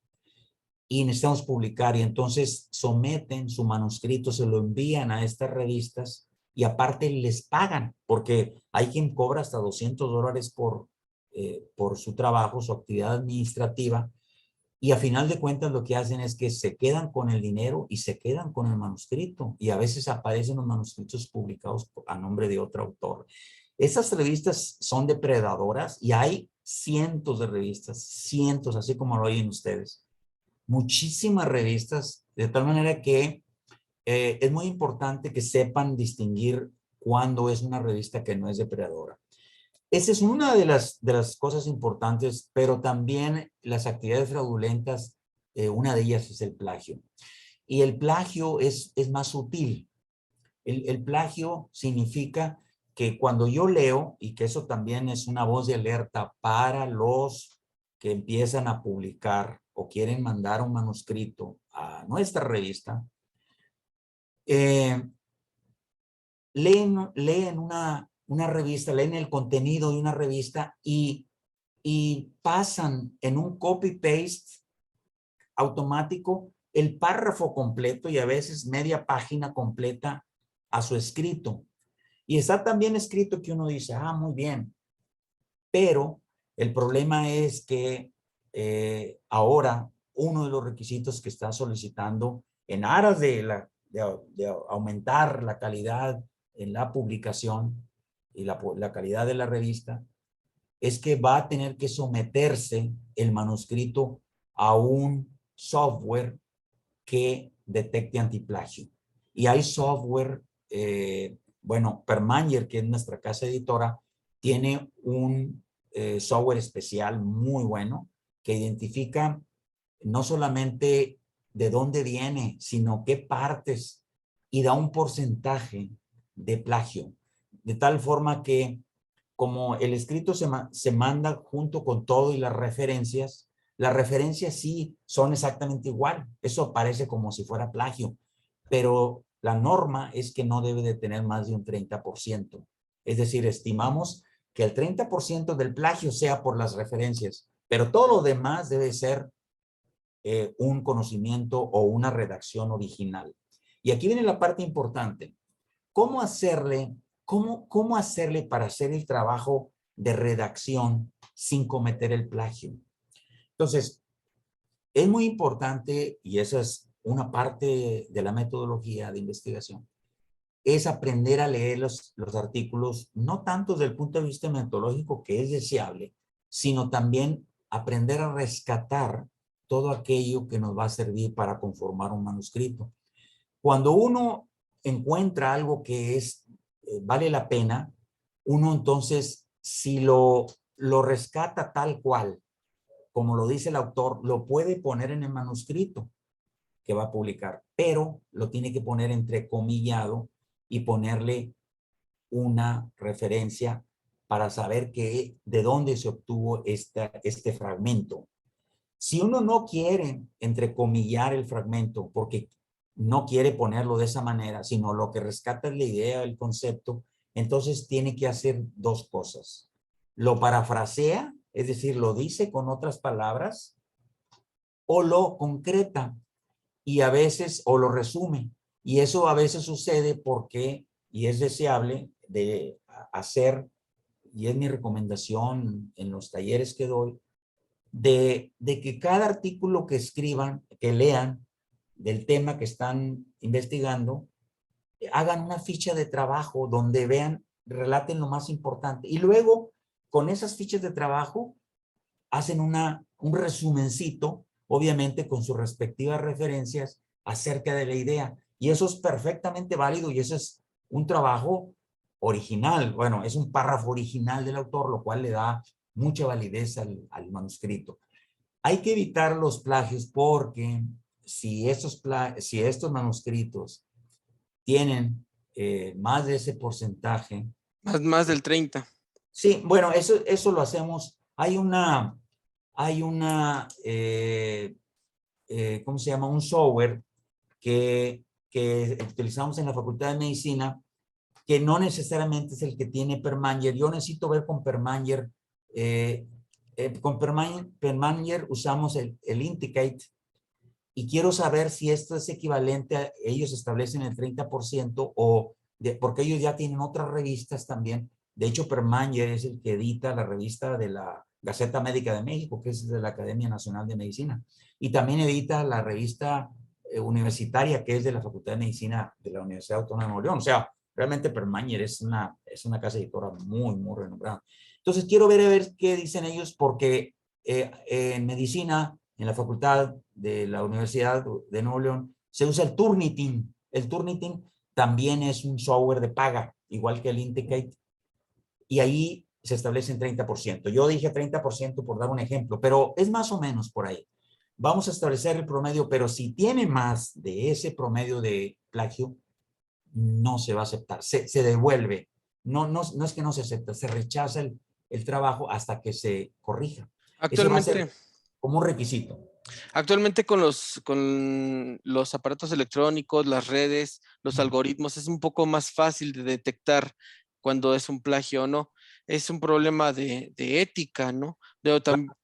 Y necesitamos publicar, y entonces someten su manuscrito, se lo envían a estas revistas, y aparte les pagan, porque hay quien cobra hasta $200 por su trabajo, su actividad administrativa, y a final de cuentas lo que hacen es que se quedan con el dinero y se quedan con el manuscrito. Y a veces aparecen los manuscritos publicados a nombre de otro autor. Esas revistas son depredadoras y hay cientos de revistas, cientos, así como lo oyen ustedes. Muchísimas revistas, de tal manera que es muy importante que sepan distinguir cuándo es una revista que no es depredadora. Esa es una de las cosas importantes, pero también las actividades fraudulentas, una de ellas es el plagio. Y el plagio es más sutil. El plagio significa que cuando yo leo, y que eso también es una voz de alerta para los que empiezan a publicar o quieren mandar un manuscrito a nuestra revista, leen una revista, leen el contenido de una revista y pasan en un copy-paste automático el párrafo completo y a veces media página completa a su escrito. Y está tan bien escrito que uno dice, ah, muy bien. Pero el problema es que ahora uno de los requisitos que está solicitando en aras de de aumentar la calidad en la publicación y la calidad de la revista, es que va a tener que someterse el manuscrito a un software que detecte antiplagio. Y hay software, bueno, Permanger, que es nuestra casa editora, tiene un software especial muy bueno que identifica no solamente de dónde viene, sino qué partes y da un porcentaje de plagio. De tal forma que como el escrito se manda junto con todo y las referencias sí son exactamente igual. Eso parece como si fuera plagio, pero la norma es que no debe de tener más de un 30%. Es decir, estimamos que el 30% del plagio sea por las referencias, pero todo lo demás debe ser un conocimiento o una redacción original. Y aquí viene la parte importante. ¿Cómo hacerle, cómo hacerle para hacer el trabajo de redacción sin cometer el plagio? Entonces, es muy importante, y esa es una parte de la metodología de investigación, es aprender a leer los artículos, no tanto desde el punto de vista metodológico, que es deseable, sino también aprender a rescatar todo aquello que nos va a servir para conformar un manuscrito. Cuando uno encuentra algo que vale la pena, uno entonces, si lo rescata tal cual, como lo dice el autor, lo puede poner en el manuscrito que va a publicar, pero lo tiene que poner entrecomillado y ponerle una referencia para saber de dónde se obtuvo este fragmento. Si uno no quiere entrecomillar el fragmento porque no quiere ponerlo de esa manera, sino lo que rescata es la idea, el concepto, entonces tiene que hacer dos cosas. Lo parafrasea, es decir, lo dice con otras palabras, o lo concreta y a veces, o lo resume. Y eso a veces sucede porque, y es deseable de hacer, y es mi recomendación en los talleres que doy, de que cada artículo que escriban, que lean del tema que están investigando, hagan una ficha de trabajo donde vean, relaten lo más importante. Y luego, con esas fichas de trabajo, hacen un resumencito, obviamente con sus respectivas referencias acerca de la idea. Y eso es perfectamente válido y eso es un trabajo original. Bueno, es un párrafo original del autor, lo cual le da mucha validez al manuscrito. Hay que evitar los plagios porque si estos manuscritos tienen más de ese porcentaje. Más del 30. Sí, bueno, eso lo hacemos. ¿Cómo se llama? Un software que utilizamos en la Facultad de Medicina, que no necesariamente es el que tiene Permanger. Yo necesito ver con Permanger. Con Permanger usamos el Indicate y quiero saber si esto es equivalente a ellos establecen el 30% porque ellos ya tienen otras revistas también. De hecho, Permanger es el que edita la revista de la Gaceta Médica de México, que es de la Academia Nacional de Medicina. Y también edita la revista universitaria, que es de la Facultad de Medicina de la Universidad Autónoma de Nuevo León. O sea, realmente Permanger es una casa editora muy, muy renombrada. Entonces, quiero ver a ver qué dicen ellos, porque en medicina, en la facultad de la Universidad de Nuevo León, se usa el Turnitin. El Turnitin también es un software de paga, igual que el Indicate, y ahí se establece en 30%. Yo dije 30% por dar un ejemplo, pero es más o menos por ahí. Vamos a establecer el promedio, pero si tiene más de ese promedio de plagio, no se va a aceptar, se devuelve. No es que no se acepta, se rechaza el trabajo hasta que se corrija. Ese va a ser Actualmente, como un requisito. actualmente con los aparatos electrónicos, las redes, los algoritmos, es un poco más fácil de detectar cuando es un plagio o no. Es un problema de ética, ¿no?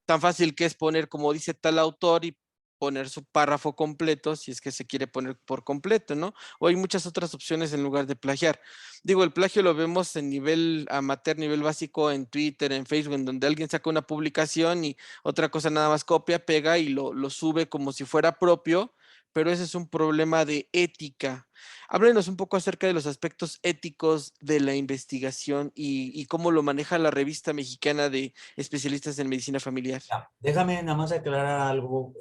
Tan fácil que es poner, como dice tal autor, y poner su párrafo completo, si es que se quiere poner por completo, ¿no? O hay muchas otras opciones en lugar de plagiar. Digo, el plagio lo vemos en nivel amateur, nivel básico, en Twitter, en Facebook, en donde alguien saca una publicación y otra cosa nada más copia, pega y lo sube como si fuera propio, pero ese es un problema de ética. Háblenos un poco acerca de los aspectos éticos de la investigación y cómo lo maneja la revista mexicana de especialistas en medicina familiar. Ya, déjame nada más aclarar algo,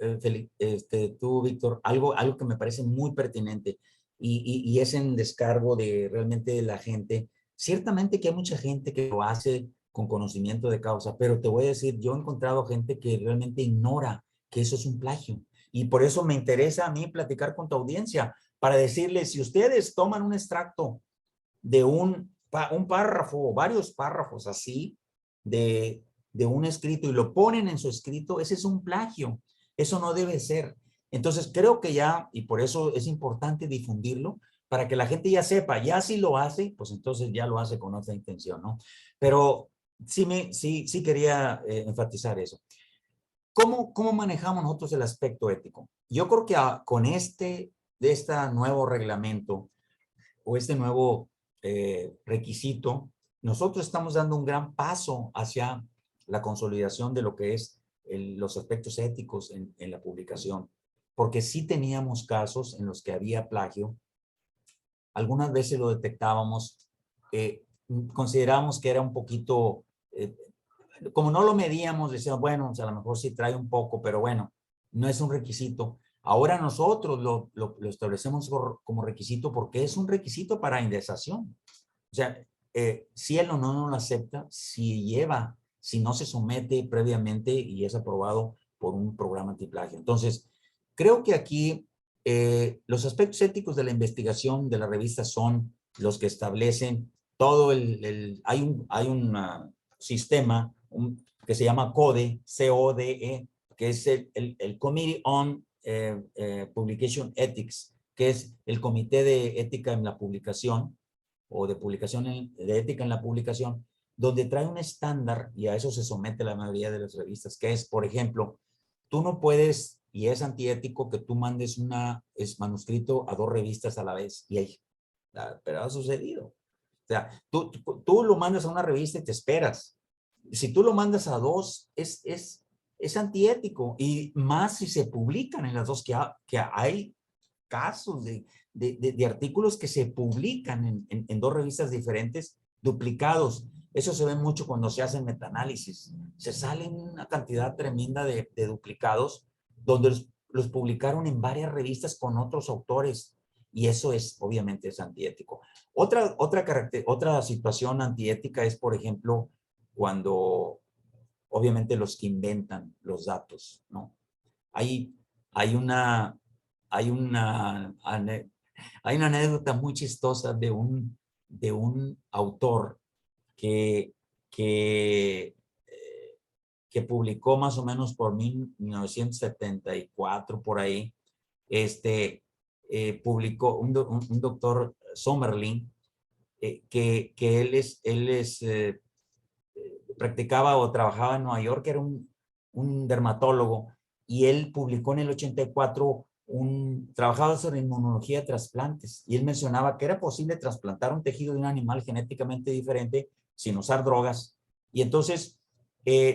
tú, Víctor, algo que me parece muy pertinente y es en descargo de realmente de la gente. Ciertamente que hay mucha gente que lo hace con conocimiento de causa, pero te voy a decir, yo he encontrado gente que realmente ignora que eso es un plagio. Y por eso me interesa a mí platicar con tu audiencia, para decirles, si ustedes toman un extracto de un párrafo o varios párrafos así de un escrito y lo ponen en su escrito, ese es un plagio. Eso no debe ser. Entonces creo que ya, y por eso es importante difundirlo, para que la gente ya sepa, ya si lo hace, pues entonces ya lo hace con otra intención, ¿no? Pero sí quería enfatizar eso. ¿Cómo manejamos nosotros el aspecto ético? Yo creo que con de este nuevo reglamento o este nuevo requisito, nosotros estamos dando un gran paso hacia la consolidación de lo que es los aspectos éticos en la publicación, porque sí teníamos casos en los que había plagio, algunas veces lo detectábamos, considerábamos que era un poquito, como no lo medíamos, decíamos, bueno, o sea, a lo mejor sí trae un poco, pero bueno, no es un requisito. Ahora nosotros lo establecemos como requisito porque es un requisito para indexación. O sea, si él o no lo acepta, si no se somete previamente y es aprobado por un programa antiplagio. Entonces, creo que aquí los aspectos éticos de la investigación de la revista son los que establecen todo hay un sistema que se llama CODE, C-O-D-E, que es el Committee on Publication Ethics, que es el Comité de Ética en la Publicación, o de publicación de ética en la publicación, donde trae un estándar, y a eso se somete la mayoría de las revistas, que es, por ejemplo, tú no puedes, y es antiético, que tú mandes manuscrito a 2 revistas a la vez, pero ha sucedido. O sea, tú lo mandas a una revista y te esperas. Si tú lo mandas a 2, es antiético, y más si se publican en las 2, que hay casos de artículos que se publican en 2 revistas diferentes, duplicados. Eso se ve mucho cuando se hacen metaanálisis. Se salen una cantidad tremenda de duplicados donde los publicaron en varias revistas con otros autores, y eso obviamente es antiético. Otra situación antiética es, por ejemplo, cuando obviamente los que inventan los datos, ¿no? Hay, hay una, hay una, hay una anécdota muy chistosa de un autor que, que, que publicó más o menos por 1974, por ahí, publicó un doctor Sommerlin, que practicaba o trabajaba en Nueva York, era un dermatólogo, y él publicó en el 84 trabajaba sobre inmunología de trasplantes, y él mencionaba que era posible trasplantar un tejido de un animal genéticamente diferente sin usar drogas, y entonces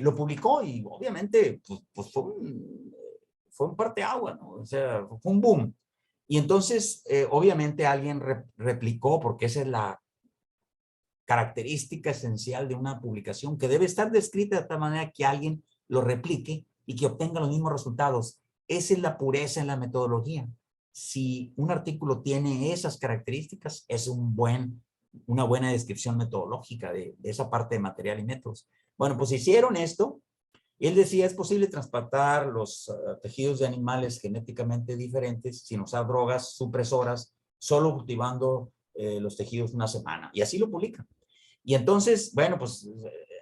lo publicó, y obviamente pues fue un parteaguas, ¿no? O sea, fue un boom. Y entonces, obviamente alguien replicó, porque esa es la característica esencial de una publicación, que debe estar descrita de tal manera que alguien lo replique y que obtenga los mismos resultados. Esa es la pureza en la metodología. Si un artículo tiene esas características, es una buena descripción metodológica de esa parte de material y métodos. Bueno, pues hicieron esto. Y él decía, es posible transplantar los tejidos de animales genéticamente diferentes sin usar drogas supresoras, solo cultivando los tejidos una semana. Y así lo publican. Y entonces, bueno, pues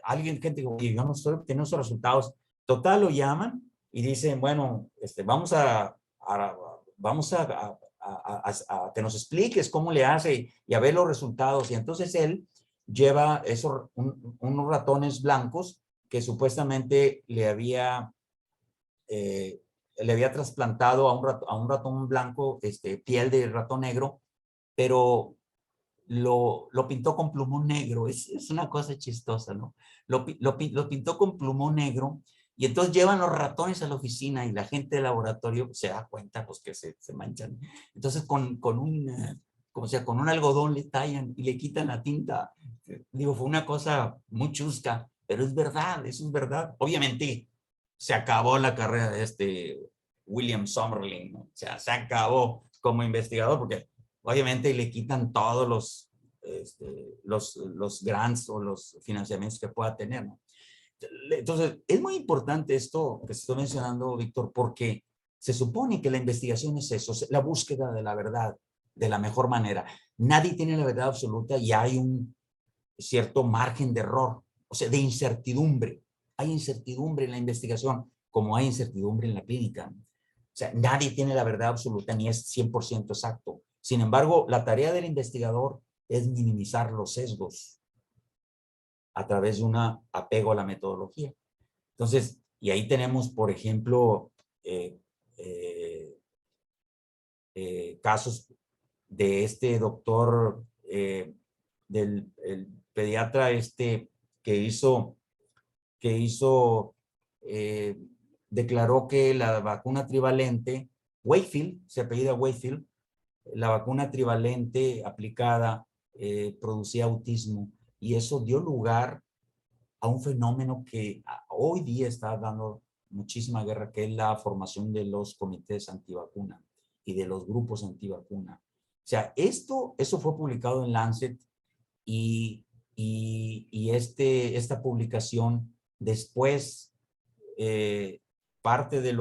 gente dijo, oye, yo no estoy obteniendo esos resultados. Total, lo llaman y dicen, bueno, vamos a que nos expliques cómo le hace y a ver los resultados. Y entonces él lleva unos ratones blancos que supuestamente le había trasplantado a un ratón blanco piel de ratón negro, pero lo pintó con plumón negro. Es una cosa chistosa, ¿no? Lo pintó con plumón negro, Y entonces llevan los ratones a la oficina y la gente del laboratorio se da cuenta pues, que se manchan. Entonces como sea, con un algodón le tallan y le quitan la tinta. Digo, fue una cosa muy chusca, pero es verdad, eso es verdad. Obviamente se acabó la carrera de William Summerlin, ¿no? O sea, se acabó como investigador porque obviamente le quitan todos los grants o los financiamientos que pueda tener, ¿no? Entonces, es muy importante esto que se está mencionando, Víctor, porque se supone que la investigación es eso, la búsqueda de la verdad de la mejor manera. Nadie tiene la verdad absoluta y hay un cierto margen de error, o sea, de incertidumbre. Hay incertidumbre en la investigación como hay incertidumbre en la clínica. O sea, nadie tiene la verdad absoluta ni es 100% exacto. Sin embargo, la tarea del investigador es minimizar los sesgos a través de un apego a la metodología. Entonces, y ahí tenemos, por ejemplo, eh, eh, casos de este doctor, del el pediatra que hizo, eh, declaró que la vacuna trivalente, Wakefield, se apellida Wakefield, la vacuna trivalente aplicada producía autismo y eso dio lugar a un fenómeno que hoy día está dando muchísima guerra, que es la formación de los comités antivacuna y de los grupos antivacuna. O sea, eso fue publicado en Lancet y, esta publicación después, parte de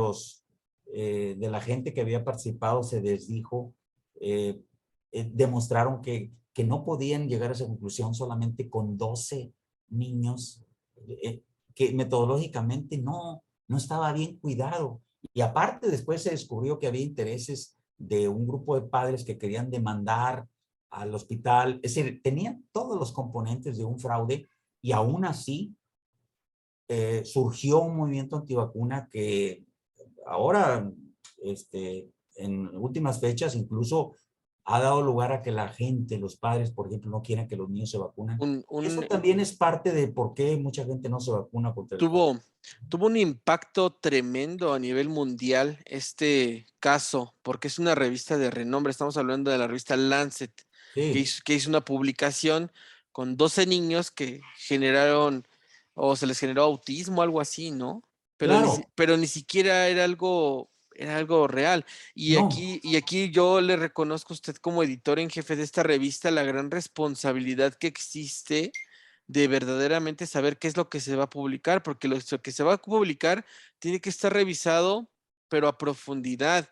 la gente que había participado se desdijo, eh, demostraron que no podían llegar a esa conclusión solamente con 12 niños, que metodológicamente no estaba bien cuidado. Y aparte después se descubrió que había intereses de un grupo de padres que querían demandar al hospital, es decir, tenía todos los componentes de un fraude y aún así surgió un movimiento antivacuna que ahora, en últimas fechas, incluso ha dado lugar a que la gente, los padres, por ejemplo, no quieren que los niños se vacunen. Un, Eso un, también es parte de por qué mucha gente no se vacuna contra el COVID. tuvo un impacto tremendo a nivel mundial este caso, porque es una revista de renombre. Estamos hablando de la revista Lancet, Sí, que hizo una publicación con 12 niños que generaron o se les generó autismo, algo así, ¿no? claro, Pero ni siquiera era algo real. no, Y aquí yo le reconozco a usted como editor en jefe de esta revista la gran responsabilidad que existe de verdaderamente saber qué es lo que se va a publicar, porque lo que se va a publicar tiene que estar revisado, pero a profundidad.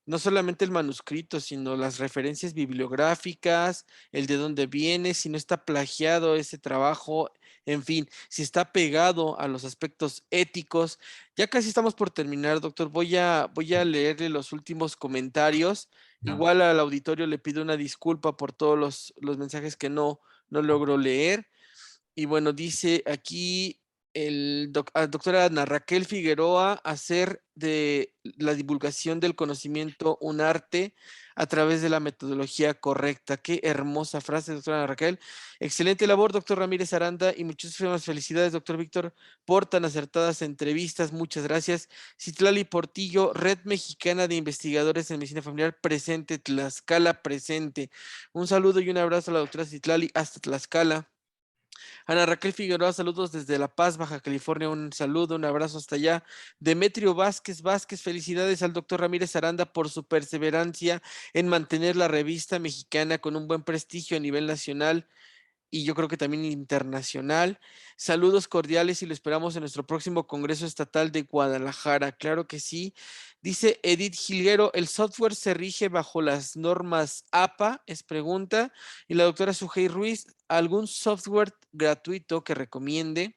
No solamente el manuscrito, sino las referencias bibliográficas, el de dónde viene, si no está plagiado ese trabajo, en fin, si está pegado a los aspectos éticos. Ya casi estamos por terminar, doctor. Voy a leerle los últimos comentarios. no. Igual al auditorio le pido una disculpa por todos los mensajes que no logro leer. Y bueno, dice aquí doctora Ana Raquel Figueroa, hacer de la divulgación del conocimiento un arte a través de la metodología correcta. Qué hermosa frase, doctora Ana Raquel. Excelente labor, doctor Ramírez Aranda, y muchísimas felicidades, doctor Víctor, por tan acertadas entrevistas. Muchas gracias. Citlali Portillo, Red Mexicana de Investigadores en Medicina Familiar, presente, Tlaxcala, presente. Un saludo y un abrazo a la doctora Citlali hasta Tlaxcala. Ana Raquel Figueroa, saludos desde La Paz, Baja California. Un saludo, un abrazo hasta allá. Demetrio Vázquez, felicidades al doctor Ramírez Aranda por su perseverancia en mantener la revista mexicana con un buen prestigio a nivel nacional y yo creo que también internacional. Saludos cordiales y lo esperamos en nuestro próximo Congreso Estatal de Guadalajara. Claro que sí. Dice Edith Gilguero, ¿el software se rige bajo las normas APA? Es pregunta. Y la doctora Sujei Ruiz, ¿algún software gratuito que recomiende?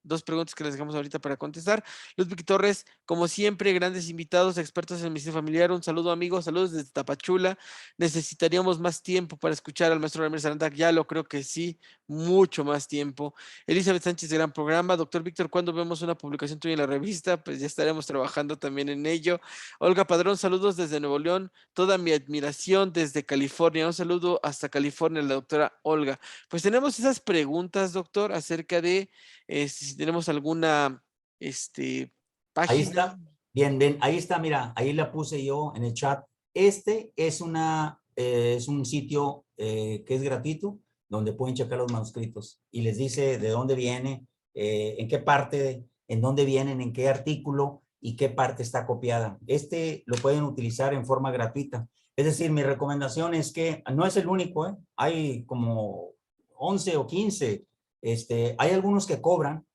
Dos preguntas que les dejamos ahorita para contestar. Ludwig Torres, como siempre, grandes invitados, expertos en medicina familiar. Un saludo, amigos. Saludos desde Tapachula. Necesitaríamos más tiempo para escuchar al maestro Ramírez Aranda. Ya lo creo que sí, mucho más tiempo. Elizabeth Sánchez, gran programa. Doctor Víctor, ¿cuándo vemos una publicación tuya en la revista? Pues ya estaremos trabajando también en ello. Olga Padrón, saludos desde Nuevo León. Toda mi admiración desde California. Un saludo hasta California, la doctora Olga. Pues tenemos esas preguntas, doctor, acerca de si tenemos alguna, este, Ahí página. está. Bien, bien. Ahí está, mira, ahí la puse yo en el chat. Este es un sitio que es gratuito, donde pueden checar los manuscritos y les dice de dónde viene, en qué parte, en dónde vienen, en qué artículo y qué parte está copiada. Este lo pueden utilizar en forma gratuita. Es decir, mi recomendación es que no es el único, ¿eh? Hay como 11 o 15. Hay algunos que cobran,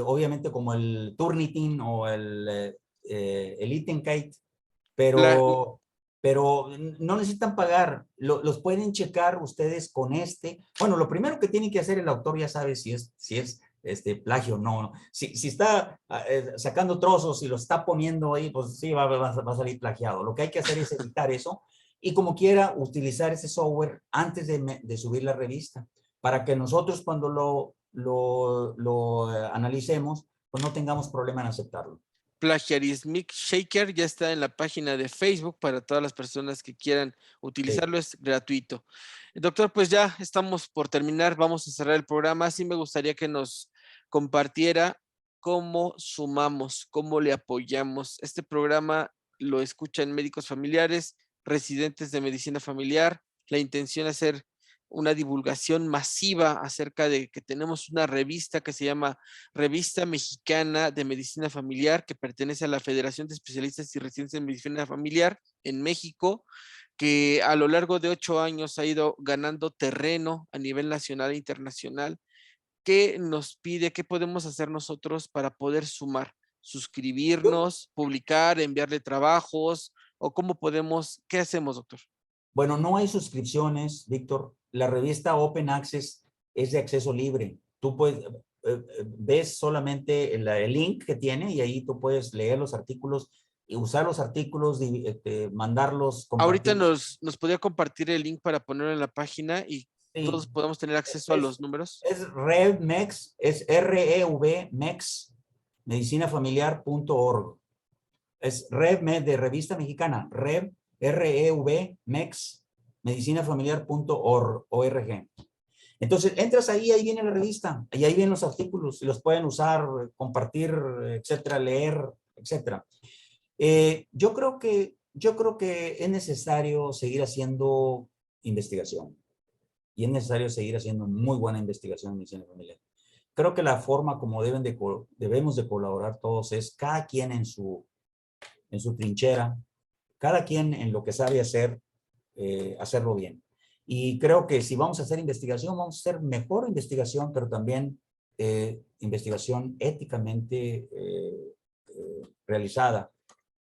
obviamente como el Turnitin o el Itenkate, Pla- pero no necesitan pagar, los pueden checar ustedes con este. Bueno, lo primero que tiene que hacer el autor ya sabe si es plagio o no. Si está sacando trozos y lo está poniendo ahí, pues sí, va a salir plagiado. Lo que hay que hacer es evitar eso y como quiera utilizar ese software antes de subir la revista, para que nosotros cuando lo analicemos, pues no tengamos problema en aceptarlo. Plagiarismic Shaker ya está en la página de Facebook para todas las personas que quieran utilizarlo, Sí. es gratuito. Doctor, pues ya estamos por terminar, vamos a cerrar el programa. Sí me gustaría que nos compartiera cómo sumamos, cómo le apoyamos. Este programa lo escuchan médicos familiares, residentes de medicina familiar. La intención es hacer una divulgación masiva acerca de que tenemos una revista que se llama Revista Mexicana de Medicina Familiar, que pertenece a la Federación de Especialistas y Residentes en Medicina Familiar en México, que a lo largo de 8 años ha ido ganando terreno a nivel nacional e internacional. ¿Qué nos pide? ¿Qué podemos hacer nosotros para poder sumar? ¿Suscribirnos, publicar, enviarle trabajos? ¿O cómo podemos? ¿Qué hacemos, doctor? Bueno, no hay suscripciones, Víctor. La revista Open Access es de acceso libre. Tú puedes, ves solamente el link que tiene y ahí tú puedes leer los artículos y usar los artículos, mandarlos, Ahorita compartirlos. nos podría compartir el link para ponerlo en la página y Sí, todos podamos tener acceso a es, los números. es RevMex, es REVMex, medicinafamiliar.org. Es RevMed de Revista Mexicana, REVMex, medicinafamiliar.org. Entonces, entras ahí, ahí viene la revista, y ahí vienen los artículos, y los pueden usar, compartir, etcétera, leer, etcétera. Yo creo que es necesario seguir haciendo investigación, y es necesario seguir haciendo muy buena investigación en medicina familiar. Creo que la forma como debemos de colaborar todos es cada quien en su trinchera, cada quien en lo que sabe hacer, hacerlo bien. Y creo que si vamos a hacer investigación, vamos a hacer mejor investigación, pero también investigación éticamente realizada.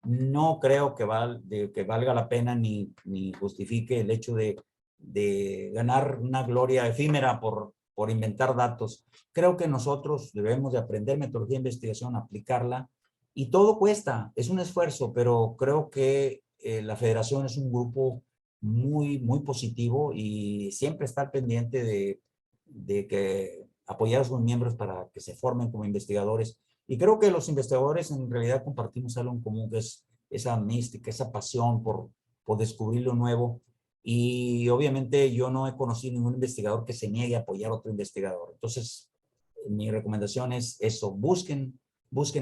No creo que valga la pena ni justifique el hecho de ganar una gloria efímera por inventar datos. Creo que nosotros debemos de aprender metodología de investigación, aplicarla, y todo cuesta, es un esfuerzo, pero creo que la federación es un grupo muy, muy positivo y siempre estar pendiente de que apoyar a sus miembros para que se formen como investigadores. Y creo que los investigadores en realidad compartimos algo en común, que es esa mística, esa pasión por descubrir lo nuevo. Y obviamente yo no he conocido ningún investigador que se niegue a apoyar a otro investigador. Entonces, mi recomendación es eso, busquen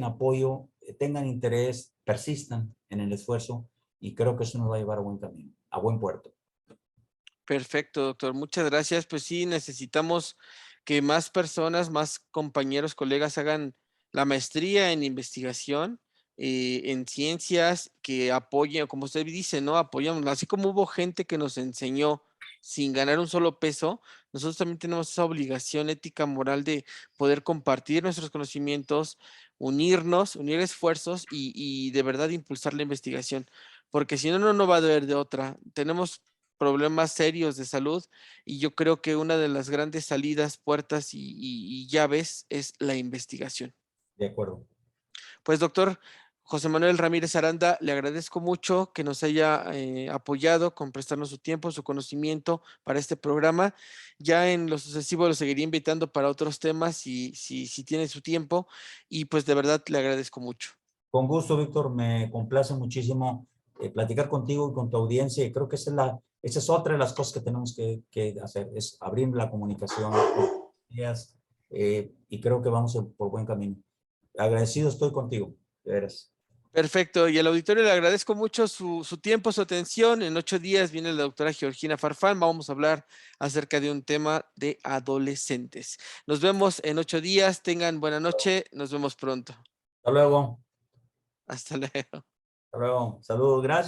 apoyo, tengan interés, persistan en el esfuerzo, y creo que eso nos va a llevar a buen camino, a buen puerto. Perfecto, doctor. Muchas gracias. Pues sí, necesitamos que más personas, más compañeros, colegas hagan la maestría en investigación, en ciencias, que apoyen, como usted dice, ¿no? Apoyamos. Así como hubo gente que nos enseñó sin ganar un solo peso, nosotros también tenemos esa obligación ética, moral de poder compartir nuestros conocimientos, unir esfuerzos y de verdad impulsar la investigación. Porque si no, no va a haber de otra. Tenemos problemas serios de salud y yo creo que una de las grandes salidas, puertas y llaves es la investigación. De acuerdo. Pues doctor José Manuel Ramírez Aranda, le agradezco mucho que nos haya apoyado con prestarnos su tiempo, su conocimiento para este programa. Ya en lo sucesivo lo seguiría invitando para otros temas si tiene su tiempo y pues de verdad le agradezco mucho. Con gusto, Víctor, me complace muchísimo platicar contigo y con tu audiencia, y creo que esa es otra de las cosas que tenemos que hacer, es abrir la comunicación con ideas, y creo que vamos por buen camino. Agradecido estoy contigo. de veras. Perfecto, y al auditorio le agradezco mucho su tiempo, su atención. En 8 días viene la doctora Georgina Farfán. Vamos a hablar acerca de un tema de adolescentes. Nos vemos en 8 días. Tengan buena noche. Nos vemos pronto. Hasta luego. Hasta luego. Hasta luego. Saludos. Gracias.